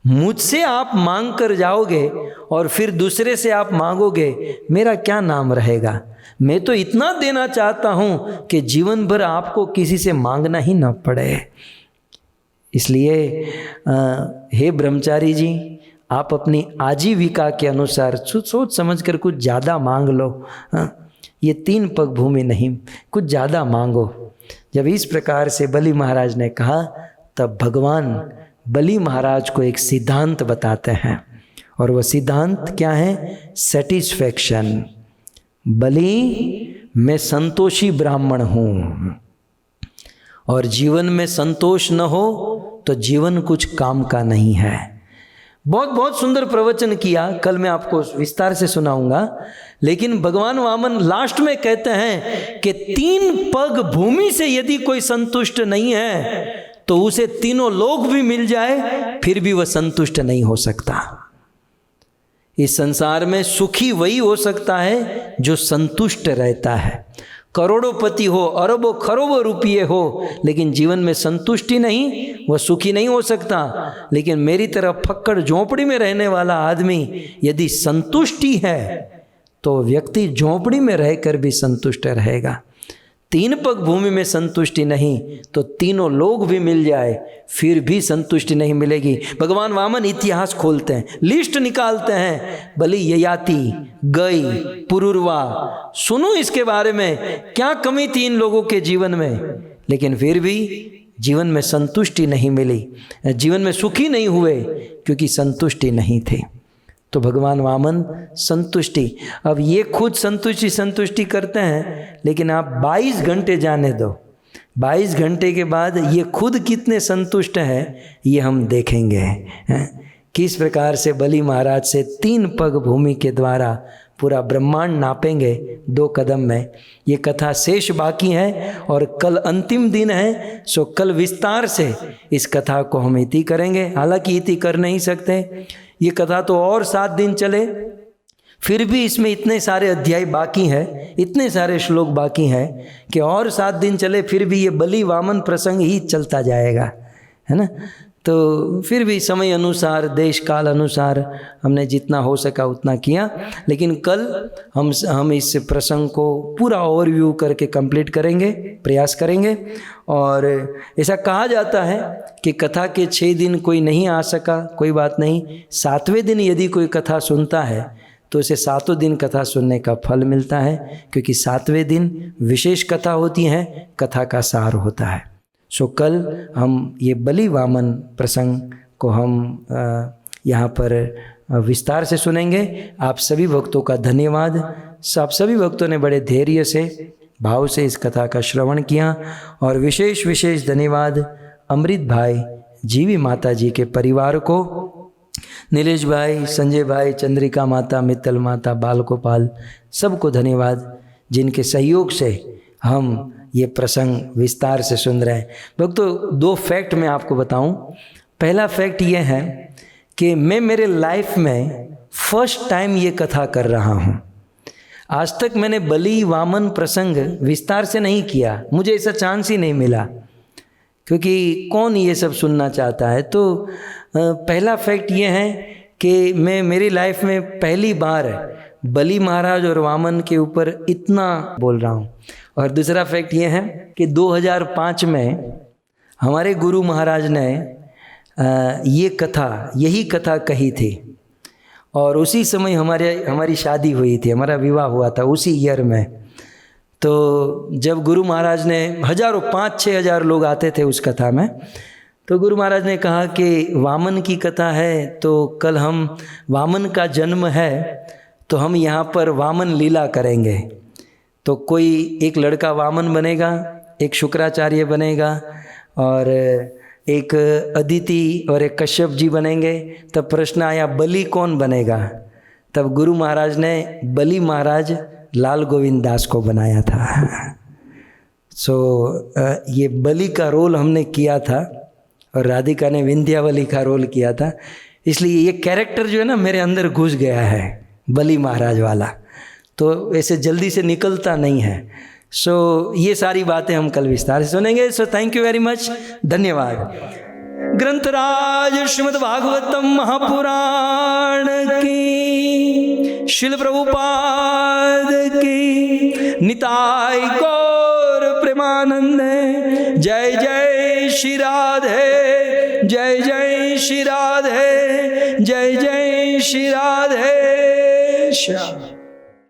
मुझसे आप मांग कर जाओगे और फिर दूसरे से आप मांगोगे, मेरा क्या नाम रहेगा। मैं तो इतना देना चाहता हूं कि जीवन भर आपको किसी से मांगना ही ना पड़े। इसलिए हे ब्रह्मचारी जी, आप अपनी आजीविका के अनुसार सोच समझ कर कुछ ज़्यादा मांग लो। ये 3 पग भूमि नहीं, कुछ ज़्यादा मांगो। जब इस प्रकार से बलि महाराज ने कहा, तब भगवान बलि महाराज को एक सिद्धांत बताते हैं, और वह सिद्धांत क्या है, सेटिस्फैक्शन। बलि मैं संतोषी ब्राह्मण हूँ, और जीवन में संतोष न हो तो जीवन कुछ काम का नहीं है। बहुत सुंदर प्रवचन किया, कल मैं आपको विस्तार से सुनाऊंगा। लेकिन भगवान वामन लास्ट में कहते हैं कि 3 पग भूमि से यदि कोई संतुष्ट नहीं है तो उसे तीनों लोक भी मिल जाए, फिर भी वह संतुष्ट नहीं हो सकता। इस संसार में सुखी वही हो सकता है जो संतुष्ट रहता है। करोड़ोंपति हो, अरबों खरबों रुपये हो, लेकिन जीवन में संतुष्टि नहीं, वह सुखी नहीं हो सकता। लेकिन मेरी तरह फक्कड़ झोंपड़ी में रहने वाला आदमी यदि संतुष्टि है तो व्यक्ति झोंपड़ी में रहकर भी संतुष्ट रहेगा। 3 पग भूमि में संतुष्टि नहीं तो तीनों लोग भी मिल जाए, फिर भी संतुष्टि नहीं मिलेगी। भगवान वामन इतिहास खोलते हैं, लिस्ट निकालते हैं, बलि ययाति, गई, पुरुरवा, सुनो इसके बारे में क्या कमी थी इन लोगों के जीवन में, लेकिन फिर भी जीवन में संतुष्टि नहीं मिली, जीवन में सुखी नहीं हुए, क्योंकि संतुष्टि नहीं थी। तो भगवान वामन संतुष्टि, अब ये खुद संतुष्टि करते हैं, लेकिन आप 22 घंटे जाने दो, 22 घंटे के बाद ये खुद कितने संतुष्ट हैं ये हम देखेंगे। किस प्रकार से बलि महाराज से 3 पग भूमि के द्वारा पूरा ब्रह्मांड नापेंगे 2 कदम में। ये कथा शेष बाकी है और कल अंतिम दिन है, सो कल विस्तार से इस कथा को हम इति करेंगे। हालांकि इति कर नहीं सकते, ये कथा तो और 7 दिन चले, फिर भी इसमें इतने सारे अध्याय बाकी हैं, इतने सारे श्लोक बाकी हैं कि और 7 दिन चले फिर भी ये बलि वामन प्रसंग ही चलता जाएगा, है ना। तो फिर भी समय अनुसार, देश काल अनुसार हमने जितना हो सका उतना किया, लेकिन कल हम इस प्रसंग को पूरा ओवरव्यू करके कंप्लीट करेंगे, प्रयास करेंगे। और ऐसा कहा जाता है कि कथा के 6 दिन कोई नहीं आ सका, कोई बात नहीं, 7वें दिन यदि कोई कथा सुनता है तो उसे 7 दिन कथा सुनने का फल मिलता है, क्योंकि 7वें दिन विशेष कथा होती है, कथा का सार होता है। सो कल हम ये बलि वामन प्रसंग को हम यहाँ पर विस्तार से सुनेंगे। आप सभी भक्तों का धन्यवाद। आप सभी भक्तों ने बड़े धैर्य से, भाव से इस कथा का श्रवण किया। और विशेष धन्यवाद अमृत भाई, जीवी माता जी के परिवार को, नीलेश भाई, संजय भाई, चंद्रिका माता, मित्तल माता, बाल गोपाल, सबको धन्यवाद, जिनके सहयोग से हम ये प्रसंग विस्तार से सुन रहे हैं। भक्तों 2 फैक्ट मैं आपको बताऊं। पहला फैक्ट ये है कि मैं मेरे लाइफ में फर्स्ट टाइम ये कथा कर रहा हूँ। आज तक मैंने बलि वामन प्रसंग विस्तार से नहीं किया, मुझे ऐसा चांस ही नहीं मिला, क्योंकि कौन ये सब सुनना चाहता है। तो पहला फैक्ट ये है कि मैं मेरी लाइफ में पहली बार बलि महाराज और वामन के ऊपर इतना बोल रहा हूँ। और दूसरा फैक्ट ये है कि 2005 में हमारे गुरु महाराज ने यही कथा कही थी, और उसी समय हमारी शादी हुई थी, हमारा विवाह हुआ था उसी ईयर में। तो जब गुरु महाराज ने हजारों 5-6 हज़ार लोग आते थे उस कथा में, तो गुरु महाराज ने कहा कि वामन की कथा है, तो कल हम वामन का जन्म है तो हम यहाँ पर वामन लीला करेंगे। तो कोई एक लड़का वामन बनेगा, एक शुक्राचार्य बनेगा, और एक अदिति और एक कश्यप जी बनेंगे। तब प्रश्न आया बलि कौन बनेगा? तब गुरु महाराज ने बलि महाराज लाल गोविंद दास को बनाया था। ये बलि का रोल हमने किया था और राधिका ने विंध्यावली का रोल किया था, इसलिए ये कैरेक्टर जो है ना मेरे अंदर घुस गया है, बलि महाराज वाला, तो ऐसे जल्दी से निकलता नहीं है। ये सारी बातें हम कल विस्तार से सुनेंगे। थैंक यू वेरी मच, धन्यवाद। ग्रंथराज श्रीमद् भागवतम महापुराण की, शिल प्रभुपाद की, निताय गौर प्रेमानंद। जय जय श्री राधे, जय जय श्री राधे, जय जय श्री राधे श्याम।